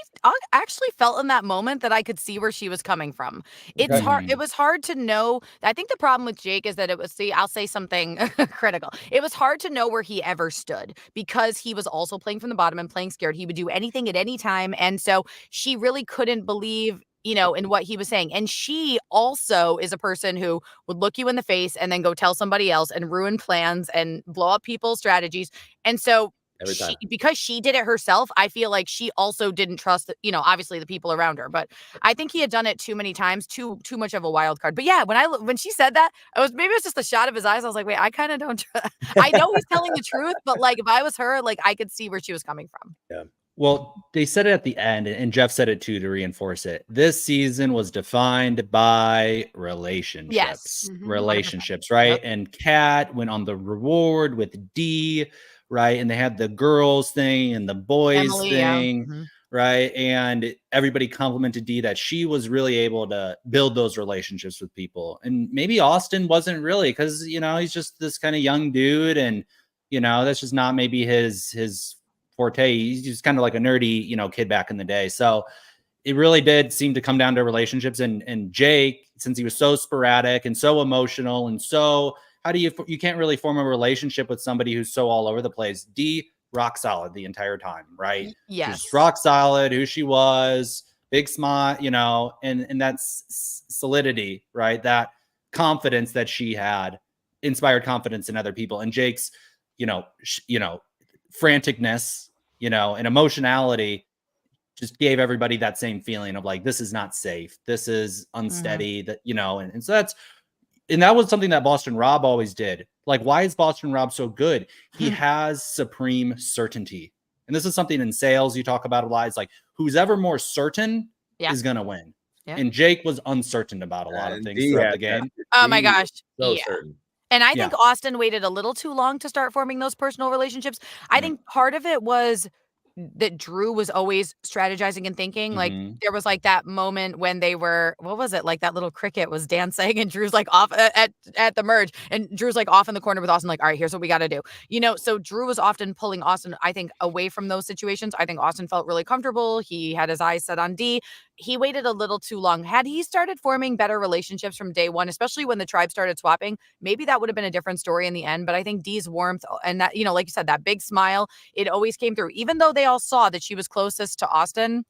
actually felt in that moment that I could see where she was coming from. It's hard. It was hard to know. I think the problem with Jake is that I'll say something critical. It was hard to know where he ever stood, because he was also playing from the bottom and playing scared. He would do anything at any time, and so she really couldn't believe, in what he was saying. And she also is a person who would look you in the face and then go tell somebody else and ruin plans and blow up people's strategies. And so Every time. because she did it herself, I feel like she also didn't trust, obviously the people around her. But I think he had done it too many times, too much of a wild card. But yeah, when she said that, maybe it was just a shot of his eyes. I was like, wait, I kind of don't. I know he's telling the truth, but like if I was her, like I could see where she was coming from. Yeah. Well, they said it at the end, and Jeff said it too to reinforce it. This season was defined by relationships. Yes. Relationships, right? Yep. And Kat went on the reward with D, right? And they had the girls thing and the boys Emily, thing, yeah. right? And everybody complimented D that she was really able to build those relationships with people. And maybe Austin wasn't really, because, he's just this kind of young dude, and, that's just not maybe his forte. He's just kind of like a nerdy, kid back in the day. So it really did seem to come down to relationships. And Jake, since he was so sporadic and so emotional, and so you can't really form a relationship with somebody who's so all over the place. D, rock solid the entire time, right? Yes. She's rock solid, who she was, big smile, and that's solidity, right? That confidence that she had inspired confidence in other people. And Jake's, franticness, and emotionality just gave everybody that same feeling of like, this is not safe. This is unsteady, that, and so that was something that Boston Rob always did. Like, why is Boston Rob so good? He has supreme certainty. And this is something in sales you talk about a lot. It's like, who's ever more certain is going to win. Yeah. And Jake was uncertain about a lot of things throughout the game. Oh my gosh. So certain. And I think Austin waited a little too long to start forming those personal relationships. I think part of it was that Drew was always strategizing and thinking. Like there was like that moment when they were, what was it? Like that little cricket was dancing and Drew's like off at the merge, and Drew's like off in the corner with Austin, like, all right, here's what we got to do. So Drew was often pulling Austin, I think, away from those situations. I think Austin felt really comfortable. He had his eyes set on D. He waited a little too long. Had he started forming better relationships from day one, especially when the tribe started swapping, maybe that would have been a different story in the end. But I think Dee's warmth and that, like you said, that big smile, it always came through. Even though they all saw that she was closest to Austin,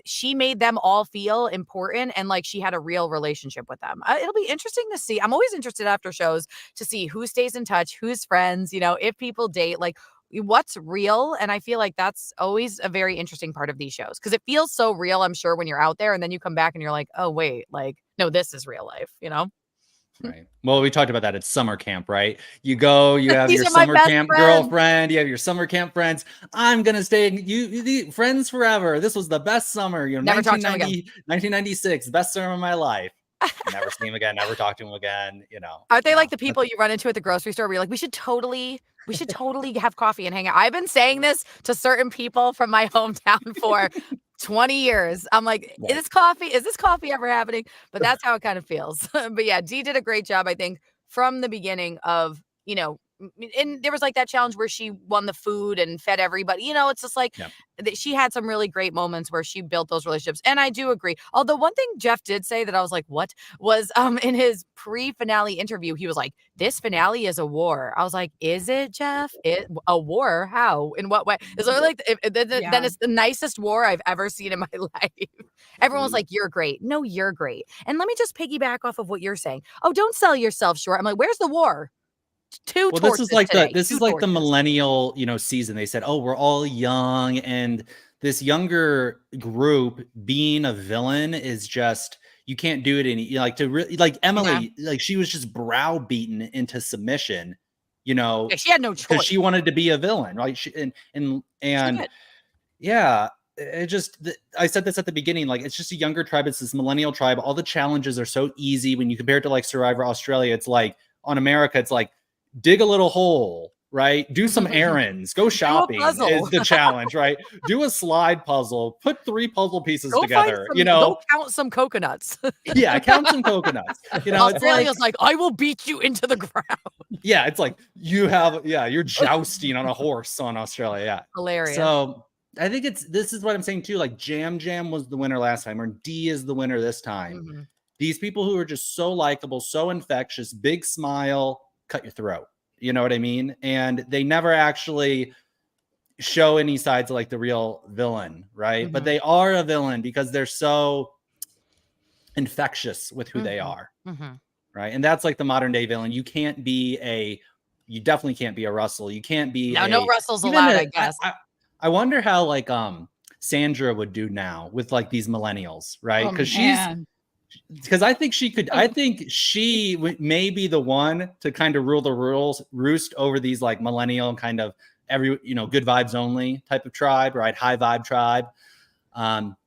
she made them all feel important and like she had a real relationship with them. It'll be interesting to see. I'm always interested after shows to see who stays in touch, who's friends, if people date, like what's real. And I feel like that's always a very interesting part of these shows because it feels so real, I'm sure, when you're out there and then you come back and you're like, oh, wait, like, no, this is real life, Right. Well, we talked about that at summer camp, right? You go, you have your are summer camp friends. girlfriend, you have your summer camp friends. I'm going to stay you friends forever. This was the best summer, never 1996, best summer of my life. Never see him again, never talk to him again, Aren't they like the people you run into at the grocery store where you're like, we should totally have coffee and hang out. I've been saying this to certain people from my hometown for 20 years. I'm like, is this coffee ever happening? But that's how it kind of feels. But yeah, Dee did a great job, I think, from the beginning of, and there was like that challenge where she won the food and fed everybody. It's just like she had some really great moments where she built those relationships. And I do agree. Although one thing Jeff did say that I was like, what was in his pre-finale interview, he was like, this finale is a war. I was like, is it, Jeff? A war? How? In what way? It's like then it's the nicest war I've ever seen in my life. Everyone was like, you're great. No, you're great. And let me just piggyback off of what you're saying. Oh, don't sell yourself short. I'm like, where's the war? This is like the millennial, season. They said, oh, we're all young, and this younger group being a villain is just, you can't do it like Emily, like she was just browbeaten into submission, she had no choice because she wanted to be a villain, right? I said this at the beginning, like it's just a younger tribe. It's this millennial tribe. All the challenges are so easy when you compare it to like Survivor Australia. It's like on America, it's like, dig a little hole, right? Do some errands, go shopping is the challenge, right? Do a slide puzzle, put 3 puzzle pieces together, go count some coconuts. Count some coconuts. Australia's like, I will beat you into the ground. Yeah, it's like you're jousting on a horse on Australia. Yeah. Hilarious. So I think this is what I'm saying too. Like Jam was the winner last time, or D is the winner this time. These people who are just so likable, so infectious, big smile, cut your throat. You know what I mean? And they never actually show any sides of like the real villain, right? But they are a villain because they're so infectious with who they are, right? And that's like the modern day villain. You can't be a you definitely can't be a Russell. You can't be no Russells even allowed, a- I guess. I wonder how like Sandra would do now with like these millennials, right? Oh, Because I think she could. I think she may be the one to kind of rule the roost over these like millennial kind of good vibes only type of tribe, right? High vibe tribe.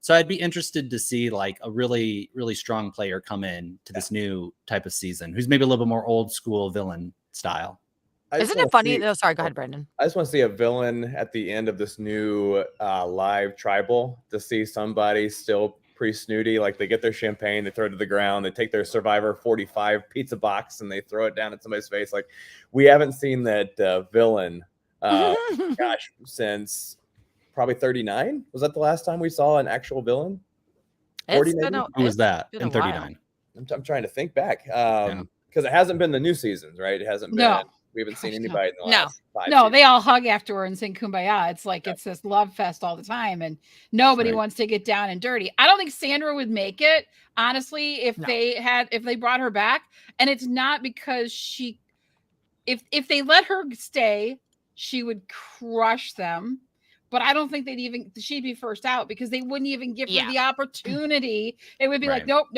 So I'd be interested to see like a really, really strong player come in to this new type of season, who's maybe a little bit more old school villain style. Isn't it funny? Oh, sorry. Go ahead, Brandon. I just want to see a villain at the end of this new live tribal, to see somebody still pretty snooty. Like they get their champagne, they throw it to the ground, they take their Survivor 45 pizza box and they throw it down at somebody's face. Like we haven't seen that villain, since probably 39. Was that the last time we saw an actual villain? 40 maybe? Who was that in 39? I'm trying to think back. Because it hasn't been the new seasons, right? It hasn't been. No. We haven't seen anybody in the last 5 No, seasons. they all hug afterward and sing Kumbaya. It's like it's this love fest all the time, and nobody wants to get down and dirty. I don't think Sandra would make it, honestly, if they brought her back. And it's not because if they let her stay, she would crush them. But I don't think she'd be first out, because they wouldn't even give her the opportunity. It would be like, nope,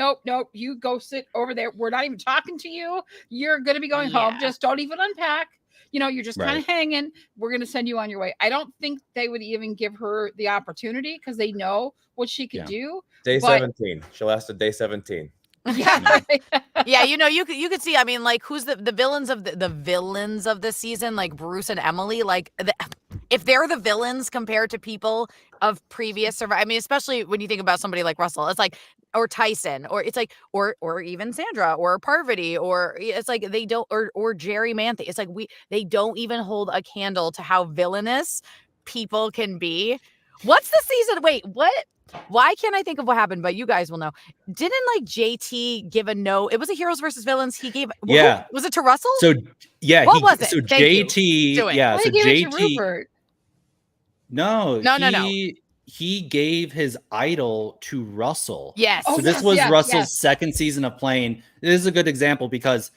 you go sit over there. We're not even talking to you. You're going to be going home. Just don't even unpack. You're just kind of hanging. We're going to send you on your way. I don't think they would even give her the opportunity, because they know what she could do. Day 17. She lasted day 17. Yeah, you could see. I mean, like, who's the villains of the villains of this season? Like Bruce and Emily. Like, if they're the villains compared to people of previous Survivor, I mean, especially when you think about somebody like Russell, it's like, or Tyson, or it's like, or even Sandra or Parvati, or it's like they don't, or Jerry Manthe. It's like they don't even hold a candle to how villainous people can be. What's the season? Wait, what? Why can't I think of what happened? But you guys will know. Didn't like JT give a no? It was a heroes versus villains. He gave. Yeah. Was it to Russell? So yeah. What was it? So Thank JT. You. Yeah. So JT. No. He gave his idol to Russell. Yes. So this was Russell's second season of playing. This is a good example, because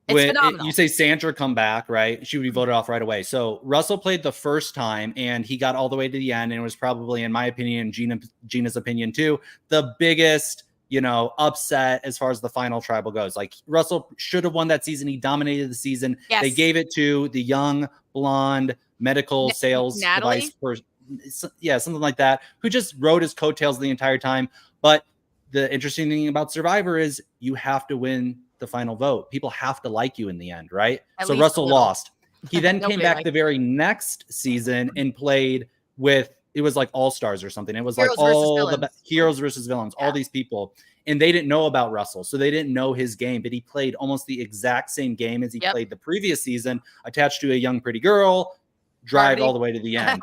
when you say Sandra come back, right, she would be voted off right away. So Russell played the first time and he got all the way to the end, and it was probably, in my opinion, Gina's opinion too, the biggest, upset as far as the final tribal goes. Like Russell should have won that season. He dominated the season. Yes. They gave it to the young blonde medical sales device person. Yeah, something like that, who just rode his coattails the entire time. But the interesting thing about Survivor is you have to win the final vote. People have to like you in the end, right? So Russell lost. He then came back the very next season and played with, it was like All Stars or something. It was Heroes like all versus the heroes versus villains, all these people. And they didn't know about Russell. So they didn't know his game, but he played almost the exact same game as he played the previous season, attached to a young, pretty girl, drive all the way to the end.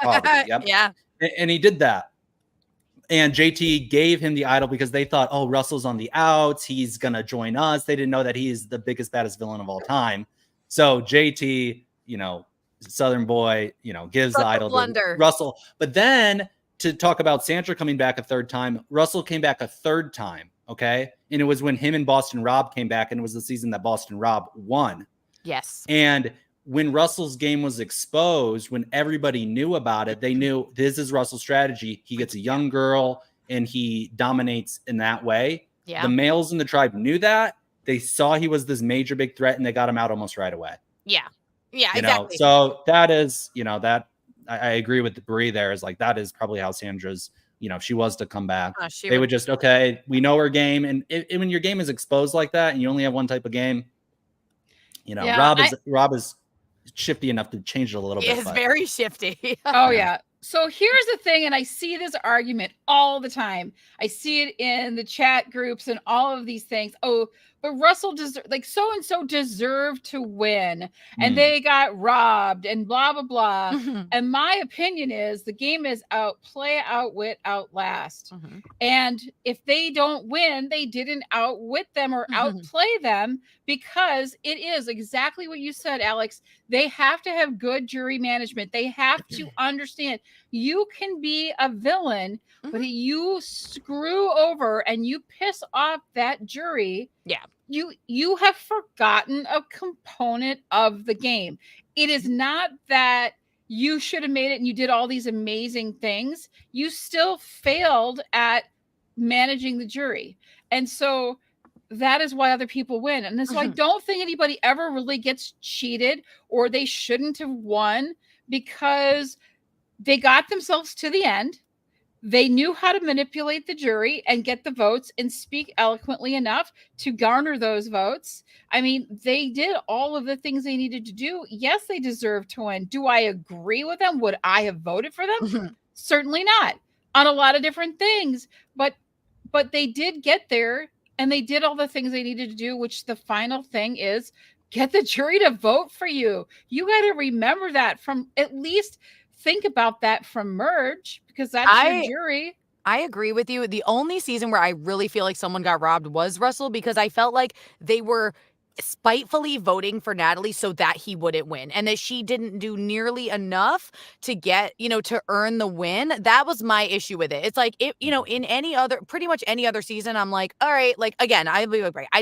Yeah. And he did that. And JT gave him the idol because they thought, oh, Russell's on the outs. He's going to join us. They didn't know that he is the biggest, baddest villain of all time. So JT, Southern boy, gives the idol to Russell. But then to talk about Sandra coming back a third time, Russell came back a third time. Okay. And it was when him and Boston Rob came back, and it was the season that Boston Rob won. Yes. And when Russell's game was exposed, when everybody knew about it, they knew this is Russell's strategy. He gets a young girl and he dominates in that way. Yeah. The males in the tribe knew that. They saw he was this major big threat, and they got him out almost right away. Yeah. Yeah, exactly. So that is, that I agree with Brie there, is like, that is probably how Sandra's, if she was to come back, they would just, okay, we know her game. And when your game is exposed like that and you only have one type of game, Rob is shifty enough to change it a little bit. It's very shifty. Oh yeah. So here's the thing, and I see this argument all the time. I see it in the chat groups and all of these things. Oh, but Russell so and so deserved to win, and they got robbed, and blah blah blah. And my opinion is the game is outplay, outwit, outlast. And if they don't win, they didn't outwit them or outplay them, because it is exactly what you said, Alex. They have to have good jury management. They have to understand you can be a villain, but you screw over and you piss off that jury. Yeah. You have forgotten a component of the game. it is not that you should have made it and you did all these amazing things. You still failed at managing the jury. And so that is why other people win. And so I don't think anybody ever really gets cheated, or they shouldn't have won, because they got themselves to the end. They knew how to manipulate the jury and get the votes and speak eloquently enough to garner those votes. I mean, they did all of the things they needed to do. Yes, they deserve to win. Do I agree with them? Would I have voted for them? Certainly not, on a lot of different things. But they did get there, and they did all the things they needed to do, which the final thing is get the jury to vote for you. You got to remember that, from at least think about that from Merge, because that's your jury. I agree with you. The only season where I really feel like someone got robbed was Russell, because I felt like they were spitefully voting for Natalie so that he wouldn't win, and that she didn't do nearly enough to get, to earn the win. That was my issue with it. It's like, in pretty much any other season, I'm like, all right, like, again, I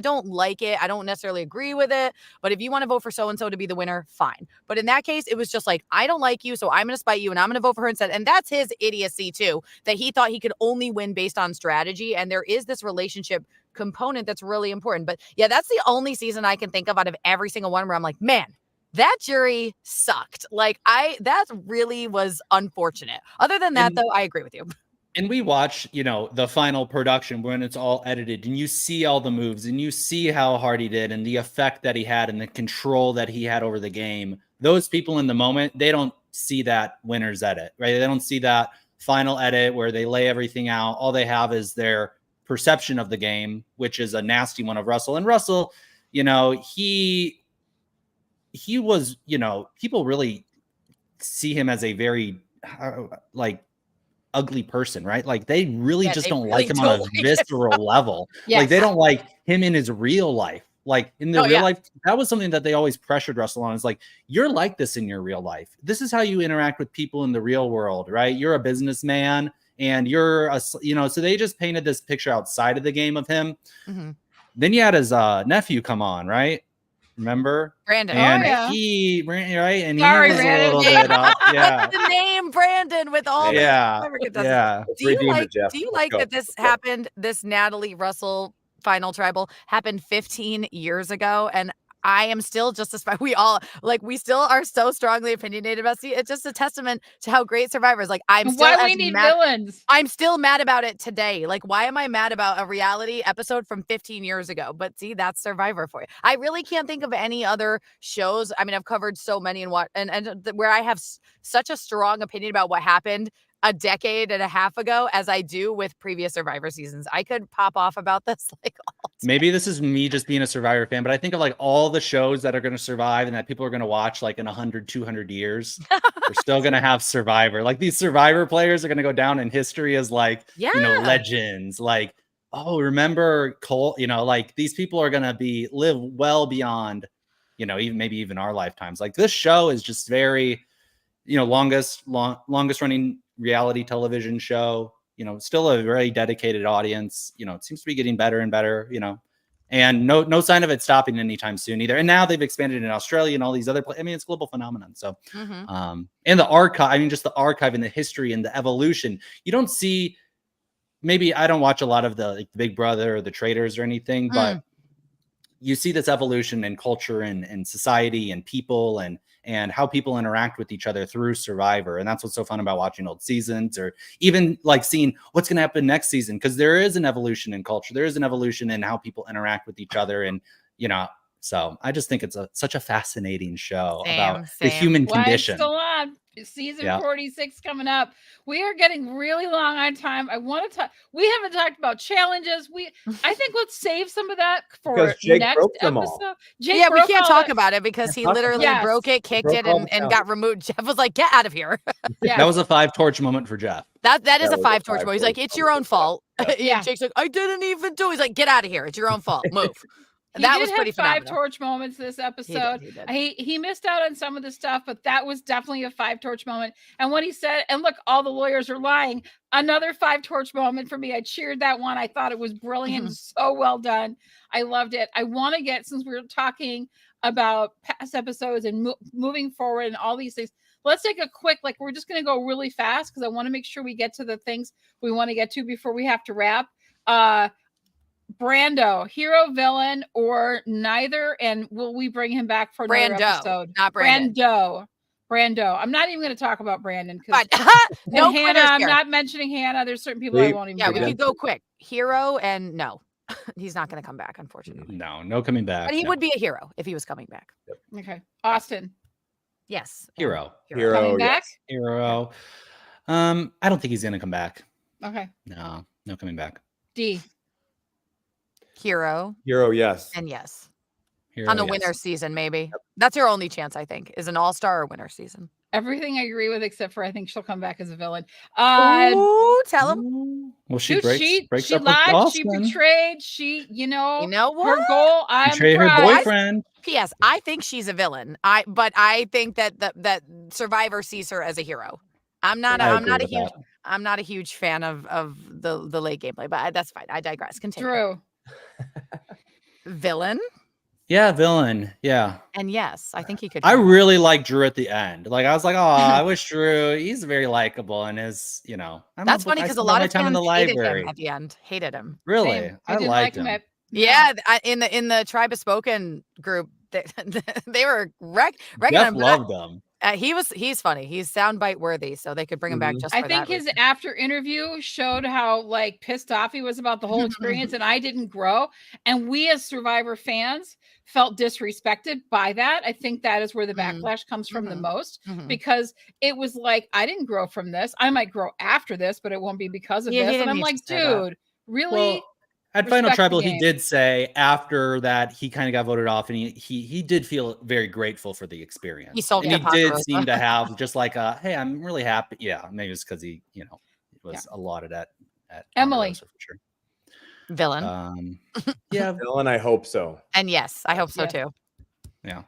don't like it. I don't necessarily agree with it, but if you want to vote for so-and-so to be the winner, fine. But in that case, it was just like, I don't like you, so I'm going to spite you and I'm going to vote for her instead. And that's his idiocy too, that he thought he could only win based on strategy. And there is this relationship component that's really important. But yeah, that's the only season I can think of out of every single one where I'm like, man, that jury sucked. Like, that really was unfortunate. Other than that, though, I agree with you. And we watch, the final production when it's all edited, and you see all the moves, and you see how hard he did, and the effect that he had, and the control that he had over the game. Those people in the moment, they don't see that winner's edit, right? They don't see that final edit where they lay everything out. All they have is their perception of the game, which is a nasty one of Russell. And Russell, he was, people really see him as a very ugly person, right? Like, they really just don't really like him on a visceral level. Yes. Like, they don't like him in his real life. Like, in the real life, that was something that they always pressured Russell on. It's like, you're like this in your real life. This is how you interact with people in the real world, right? You're a businessman. And so they just painted this picture outside of the game of him. Mm-hmm. Then you had his nephew come on, right? Remember? Brandon. And right? And sorry, he was Brandon. A little bit What's the name Brandon with all yeah. Do you like that this happened, this Natalie Russell final tribal happened 15 years ago? And I am still just as we still are so strongly opinionated about it. It's just a testament to how great Survivor is. Like, we need villains. I'm still mad about it today. Like, why am I mad about a reality episode from 15 years ago? But see, that's Survivor for you. I really can't think of any other shows. I mean, I've covered so many and where I have such a strong opinion about what happened a decade and a half ago as I do with previous Survivor seasons. I could pop off about this like all day. Maybe this is me just being a Survivor fan, but I think of like all the shows that are going to survive and that people are going to watch like in 100, 200 years. We're still going to have Survivor. Like, these Survivor players are going to go down in history as like, legends. Like, oh, remember Cole? Like, these people are going to live well beyond, even our lifetimes. Like, this show is just very, longest running reality television show, still a very dedicated audience. It seems to be getting better and better, and no sign of it stopping anytime soon either. And now they've expanded in Australia and all these other places. I mean, it's a global phenomenon. So, and the archive, just the archive and the history and the evolution. You don't see, maybe I don't watch a lot of the Big Brother or the Traitors or anything, but you see this evolution in culture and society and people and how people interact with each other through Survivor. And that's what's so fun about watching old seasons, or even like seeing what's going to happen next season. Because there is an evolution in culture. There is an evolution in how people interact with each other. And, so I just think it's such a fascinating show about the human condition. Still on. Season 46 coming up. We are getting really long on time. I want to talk. We haven't talked about challenges. I think let's save some of that for next episode. We can't talk about it because he literally broke it, kicked it, and got removed. Jeff was like, "Get out of here." That was a 5-torch moment for Jeff. That is a 5-torch moment. He's like, "It's your own fault." Jake's like, "I didn't even do." He's like, "Get out of here. It's your own fault. Move." That was pretty phenomenal. 5-torch moments this episode. He missed out on some of the stuff, but that was definitely a 5-torch moment. And when he said, and look, all the lawyers are lying, another 5-torch moment for me. I cheered that one. I thought it was brilliant. So well done. I loved it. I want to get, since we're talking about past episodes and moving forward and all these things. Let's take a quick, like, we're just going to go really fast because I want to make sure we get to the things we want to get to before we have to wrap. Brando, hero, villain, or neither? And will we bring him back for another episode? Not Brandon. Brando. I'm not even going to talk about Brandon because no Hannah. I'm not mentioning Hannah. There's certain people I won't even. Yeah, we could go quick. Hero and no, he's not going to come back, unfortunately. No coming back. But he would be a hero if he was coming back. Okay, Austin. Yes. Hero. Coming back. Hero. I don't think he's going to come back. Okay. No coming back. D. Hero. Yes. And yes. Hero, On a winner season, maybe. That's her only chance, I think, is an all-star or winner season. Everything I agree with, except for I think she'll come back as a villain. Ooh, tell him. Well, she Dude, breaks she up lied. with She Austin. betrayed. She, you know what? her goal. I'm Betrayed her boyfriend. P.S. I think she's a villain. But I think that Survivor sees her as a hero. I'm not a huge fan of the late gameplay, but that's fine. I digress. Continue. Drew. Villain. Yeah, villain. Yeah. And yes, I think he could. I really like Drew at the end. Like I was like, oh, I wish Drew. He's very likable and his, That's funny because a lot of time in the library him at the end. Hated him. Really, Same. I liked him. Yeah, in the Tribe of Spoken group, they were wrecking Jeff him. loved him. He's funny. He's soundbite worthy, so they could bring him back just for I think his after interview showed how like pissed off he was about the whole experience, and I didn't grow. And we as Survivor fans felt disrespected by that. I think that is where the backlash comes from the most, because it was like, I didn't grow from this. I might grow after this, but it won't be because of this. And I'm like, dude, really? Well, at Final Tribal, he did say after that he kind of got voted off, and he did feel very grateful for the experience. He sold and he did seem to have just like a, hey, I'm really happy. Yeah, maybe it's because he, it was allotted at Emily for sure. Villain. Yeah, villain. I hope so. And yes, I hope so too. Yeah.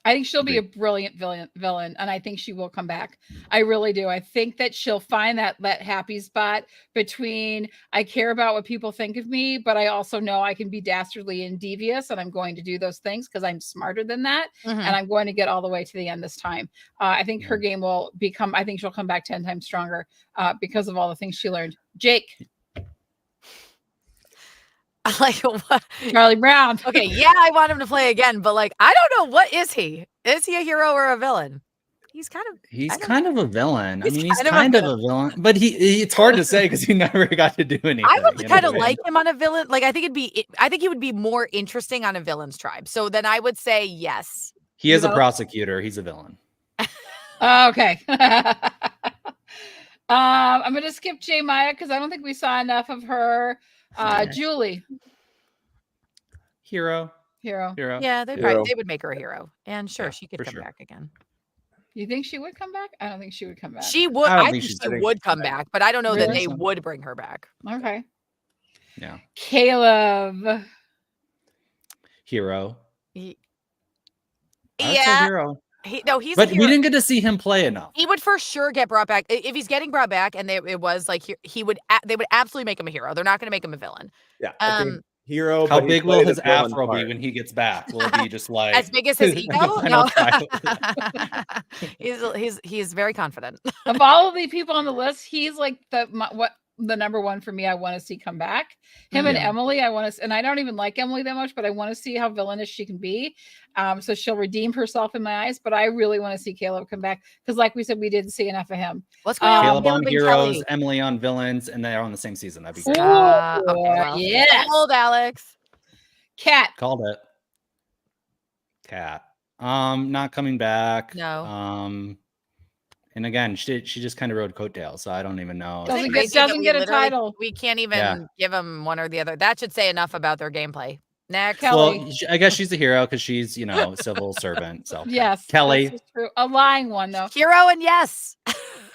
I think she'll be a brilliant villain, and I think she will come back. I really do. I think that she'll find that happy spot between I care about what people think of me, but I also know I can be dastardly and devious, and I'm going to do those things because I'm smarter than that, and I'm going to get all the way to the end this time. I think her game will become. I think she'll come back 10 times stronger because of all the things she learned. Jake. Like what? Charlie Brown. Okay, yeah, I want him to play again, but like I don't know, what is he? Is he a hero or a villain? He's kind of a villain. I mean, he's kind of a villain, but it's hard to say because he never got to do anything. I would kind of like him on a villain. Like I think he would be more interesting on a villain's tribe. So then I would say yes. He is a prosecutor. He's a villain. Okay. I'm gonna skip J Maya because I don't think we saw enough of her. Julie. Hero. Yeah, they would make her a hero. And sure, she could come back again. You think she would come back? I don't think she would come back. She would. I think she would come back, but I don't know that they would bring her back. Okay. Yeah. Caleb. Hero. Yeah. Hero. He's but we didn't get to see him play enough. He would for sure get brought back. If he's getting brought back and it was like they would absolutely make him a hero. They're not going to make him a villain. Yeah. I think hero. How big will his afro be when he gets back? Will it be just like as big as his ego? No. He's very confident. Of all of the people on the list, he's like the number one for me. I want to see come back. Him and Emily. And I don't even like Emily that much, but I want to see how villainous she can be. So she'll redeem herself in my eyes. But I really want to see Caleb come back because, like we said, we didn't see enough of him. Let's go. Caleb on heroes, Emily on villains, and they're on the same season. That'd be great. Yeah. Old Alex. Cat. Called it. Cat. Not coming back. No. And again, she just kind of rode coattails, so I don't even know. Doesn't get a title. We can't even give him one or the other. That should say enough about their gameplay. Next, Kelly. Well, I guess she's a hero because she's civil servant. So yes, Kelly, true. A lying one though. Hero and yes.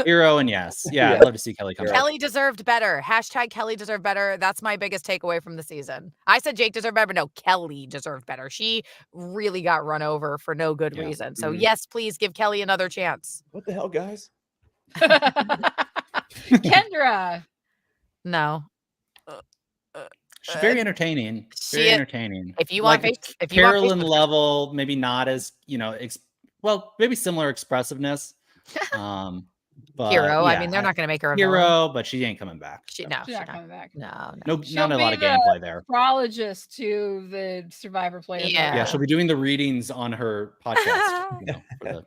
Hero and yes. Yeah, I'd love to see Kelly come back. Kelly deserved better. # Kelly deserved better. That's my biggest takeaway from the season. I said Jake deserved better, but no, Kelly deserved better. She really got run over for no good reason. So yes, please give Kelly another chance. What the hell, guys? Kendra. No. She's very entertaining. Very She- entertaining. if you want like face- if you want Carolyn Facebook- level, maybe not as well, maybe similar expressiveness. But Hero. I yeah, mean, they're not going to make her a villain. hero, but she ain't coming back. She's She's not not. coming back. No. No, She'll not a lot of be the gameplay there. Astrologist to the Survivor players. Yeah. Yeah, she'll be doing the readings on her podcast. For the,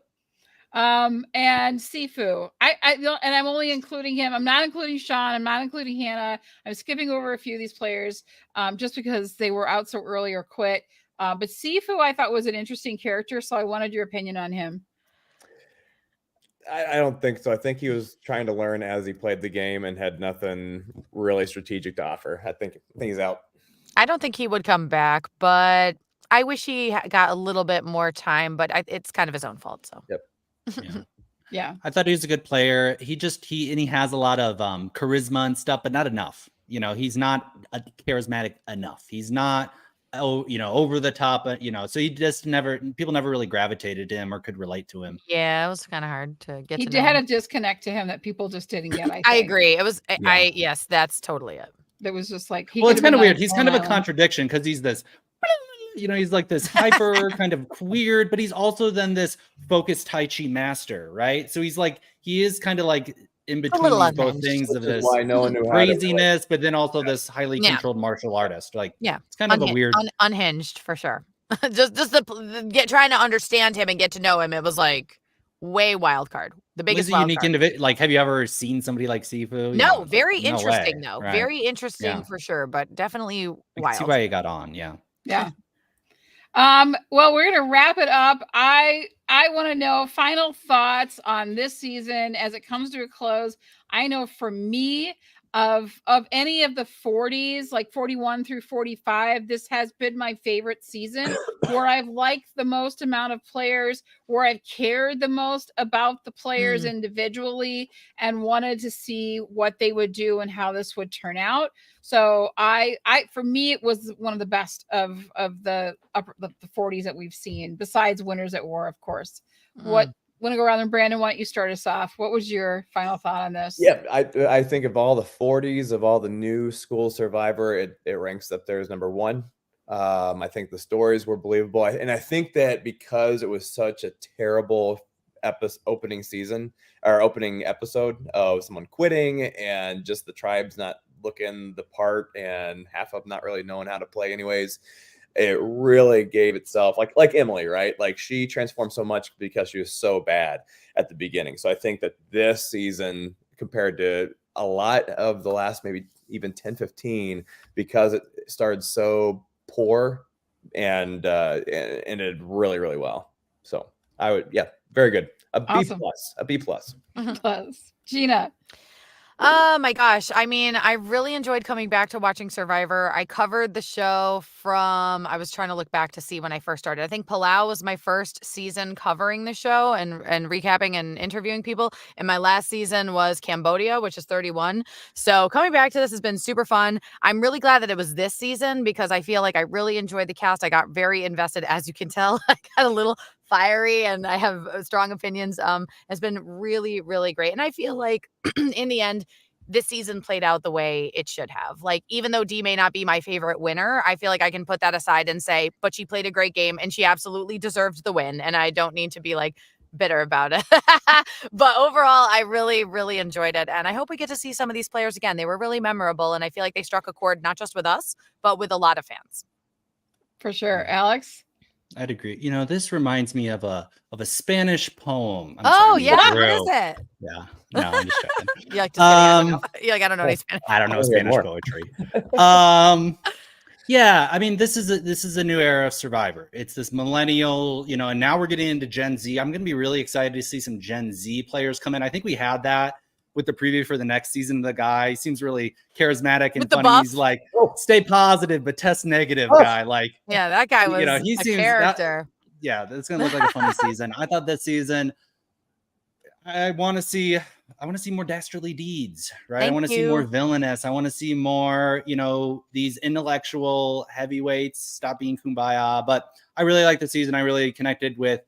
And Sifu. And I'm only including him. I'm not including Sean. I'm not including Hannah. I'm skipping over a few of these players just because they were out so early or quit. But Sifu, I thought was an interesting character, so I wanted your opinion on him. I don't think so. I think he was trying to learn as he played the game and had nothing really strategic to offer. I think he's out. I don't think he would come back, but I wish he got a little bit more time, but it's kind of his own fault. So. Yep. yeah. Yeah. I thought he was a good player. He has a lot of charisma and stuff, but not enough. He's not charismatic enough. He's not over the top, so he just people never really gravitated to him or could relate to him. Yeah, it was kind of hard to get He to know had him. a disconnect to him that people just didn't get. I agree. It was Yeah. yes, that's totally it. That was just like Well, it's kind of weird. He's kind of a contradiction because he's this, he's like this hyper kind of weird, but he's also then this focused Tai Chi master, right? So he is kind of like in between little these both unhinged. things of Which is this why no one knew how to craziness, but then also this highly Yeah. controlled martial artist. Yeah. It's kind of a weird. Unhinged for sure. just trying to understand him and get to know him. It was like way wild card. The biggest He's a wild unique card. individual. Have you ever seen somebody like Sifu? No, very no interesting way, though. right? Very interesting Yeah. for sure, but definitely I can wild. see why he got on. Yeah. Yeah. Well, we're gonna wrap it up. I want to know final thoughts on this season as it comes to a close. I know for me, of any of the 40s, like 41 through 45, this has been my favorite season where I've liked the most amount of players, where I've cared the most about the players individually and wanted to see what they would do and how this would turn out. So for me, it was one of the best of the 40s that we've seen, besides Winners at War, of course. What want to go around, and Brandon, why don't you start us off? What was your final thought on this? Yeah, I think of all the 40s, of all the new school Survivor, it ranks up there as number one. I think the stories were believable, and I think that because it was such a terrible opening episode of someone quitting and just the tribes not looking the part and half of them not really knowing how to play anyways, it really gave itself like Emily, right? Like she transformed so much because she was so bad at the beginning. So I think that this season, compared to a lot of the last maybe even 10, 15, because it started so poor and ended really, really well. So I would, very good. Awesome. A B plus. Plus, Gina. Oh my gosh. I mean, I really enjoyed coming back to watching Survivor. I covered the show I was trying to look back to see when I first started. I think Palau was my first season covering the show and recapping and interviewing people. And my last season was Cambodia, which is 31. So coming back to this has been super fun. I'm really glad that it was this season because I feel like I really enjoyed the cast. I got very invested, as you can tell. I got a little fiery and I have strong opinions. Has been really, really great. And I feel like in the end, this season played out the way it should have. Like, even though Dee may not be my favorite winner, I feel like I can put that aside and say, but she played a great game and she absolutely deserved the win. And I don't need to be like bitter about it. But overall, I really, really enjoyed it. And I hope we get to see some of these players again. They were really memorable. And I feel like they struck a chord, not just with us, but with a lot of fans. For sure. Alex? I'd agree. This reminds me of a Spanish poem. What is it? Yeah. No, I'm just joking. You're like, just kidding. I don't know any Spanish. I don't know I'll hear Spanish more. poetry. Yeah, I mean, this is a new era of Survivor. It's this millennial, and now we're getting into Gen Z. I'm going to be really excited to see some Gen Z players come in. I think we had that with the preview for the next season. The guy seems really charismatic and With the funny. buff? He's like, stay positive but test negative guy. Like, Yeah, that guy was he a seems character. yeah, that's gonna look like a funny season. I thought this season, I want to see more dastardly deeds, right? I Thank want to see you. more villainous. I want to see more, these intellectual heavyweights stop being kumbaya. But I really liked the season. I really connected with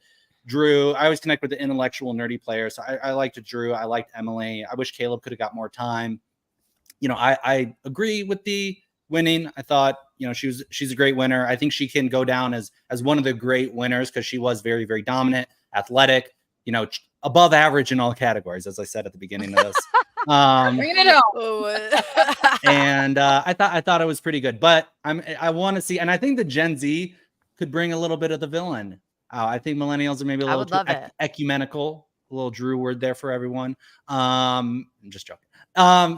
Drew. I always connect with the intellectual nerdy players. So I liked Drew. I liked Emily. I wish Caleb could have got more time. I agree with the winning. I thought, she's a great winner. I think she can go down as one of the great winners because she was very, very dominant, athletic, above average in all categories, as I said at the beginning of this. Bring it on. And I thought it was pretty good, but I want to see, and I think the Gen Z could bring a little bit of the villain. I think millennials are maybe a little too ecumenical, a little Drew word there for everyone. I'm just joking.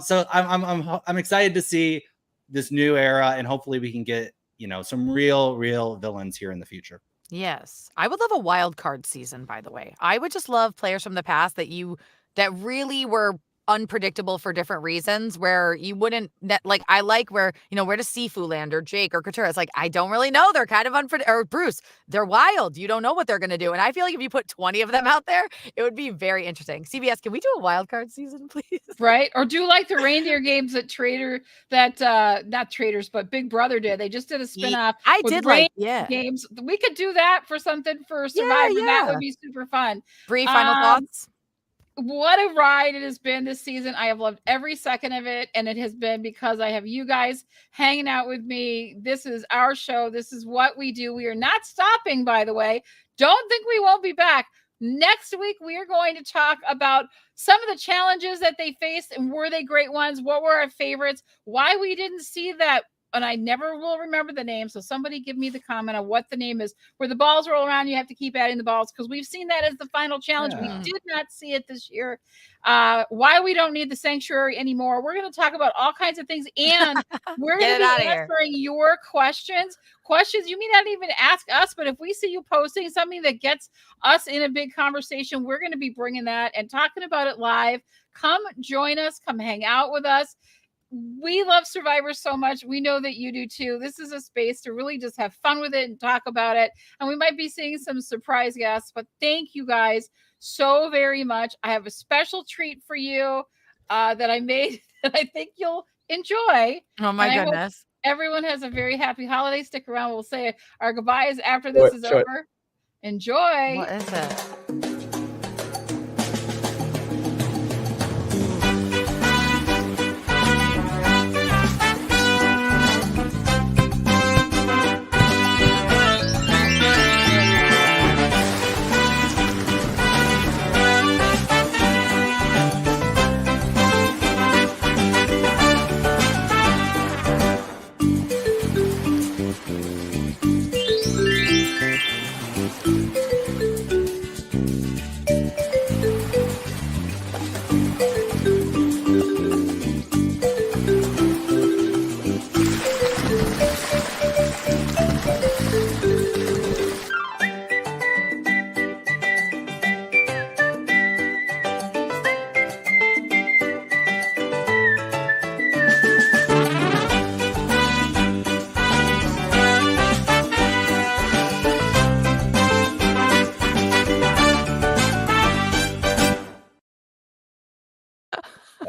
So I'm excited to see this new era, and hopefully we can get some real villains here in the future. Yes, I would love a wild card season. By the way, I would just love players from the past that really were unpredictable for different reasons, where you wouldn't like. I like where where does Sifu land, or Jake, or Katurah? It's like I don't really know. They're kind of unpredictable. Or Bruce, they're wild. You don't know what they're gonna do. And I feel like if you put 20 of them out there, it would be very interesting. CBS, can we do a wild card season, please? Right? Or do like the reindeer games not Traders, but Big Brother did. They just did a spinoff. I did games. We could do that for something for Survivor. Yeah. That would be super fun. Bree, final thoughts? What a ride it has been this season. I have loved every second of it. And it has been because I have you guys hanging out with me. This is our show. This is what we do. We are not stopping, by the way. Don't think we won't be back. Next week, we are going to talk about some of the challenges that they faced, and were they great ones? What were our favorites? Why we didn't see that, and I never will remember the name. So somebody give me the comment on what the name is. Where the balls roll around, you have to keep adding the balls, because we've seen that as the final challenge. Yeah. We did not see it this year. Why we don't need the sanctuary anymore. We're going to talk about all kinds of things, and we're going to be answering your questions you may not even ask us, but if we see you posting something that gets us in a big conversation, we're going to be bringing that and talking about it live. Come join us. Come hang out with us. We love Survivor so much. We know that you do too. This is a space to really just have fun with it and talk about it. And we might be seeing some surprise guests, but thank you guys so very much. I have a special treat for you that I made that I think you'll enjoy. Oh my goodness. Everyone has a very happy holiday. Stick around. We'll say our goodbyes after this is over. Enjoy. What is it?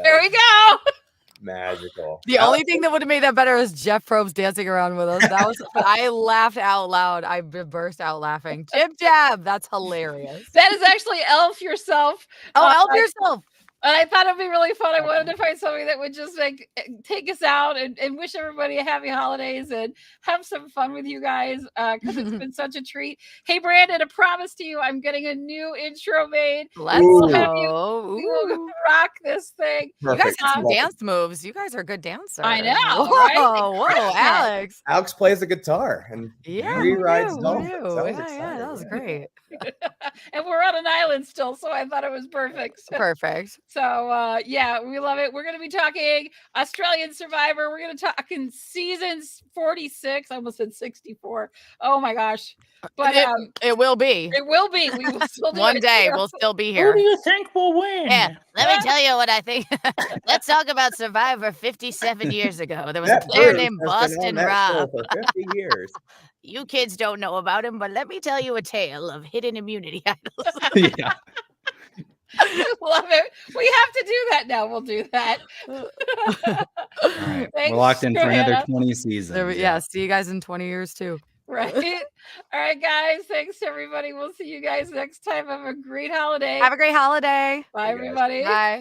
There we go. Magical. The only thing that would have made that better is Jeff Probst dancing around with us. That was I laughed out loud. I burst out laughing. Jib Jab, that's hilarious. That is actually Elf Yourself. Elf Yourself. And I thought it'd be really fun. I wanted to find something that would just like take us out and wish everybody a happy holidays and have some fun with you guys, because it's been such a treat. Hey, Brandon, a promise to you, I'm getting a new intro made. Let's go. We will rock this thing. Perfect. You guys have some dance moves. You guys are good dancers. I know. Whoa, Right? whoa, Alex. Alex plays the guitar and rewrites dolphins. That was great. And we're on an island still, so I thought it was perfect. Perfect. So yeah, we love it. We're going to be talking Australian Survivor. We're going to talk in season 46. I almost said 64. Oh my gosh. But it will be. It will be. We will still do One it. day we'll still be here. Who do you think will win? Yeah, let me tell you what I think. Let's talk about Survivor 57 years ago. There was a player named Boston Rob. For 50 years. You kids don't know about him, but let me tell you a tale of hidden immunity idols. Yeah. Love it. We have to do that now. We'll do that. All right. Thanks, We're locked in for another Joanna. 20 seasons. Yeah, see you guys in 20 years too. Right. All right, guys. Thanks, everybody. We'll see you guys next time. Have a great holiday. Have a great holiday. Bye, Hey, guys. everybody. Bye.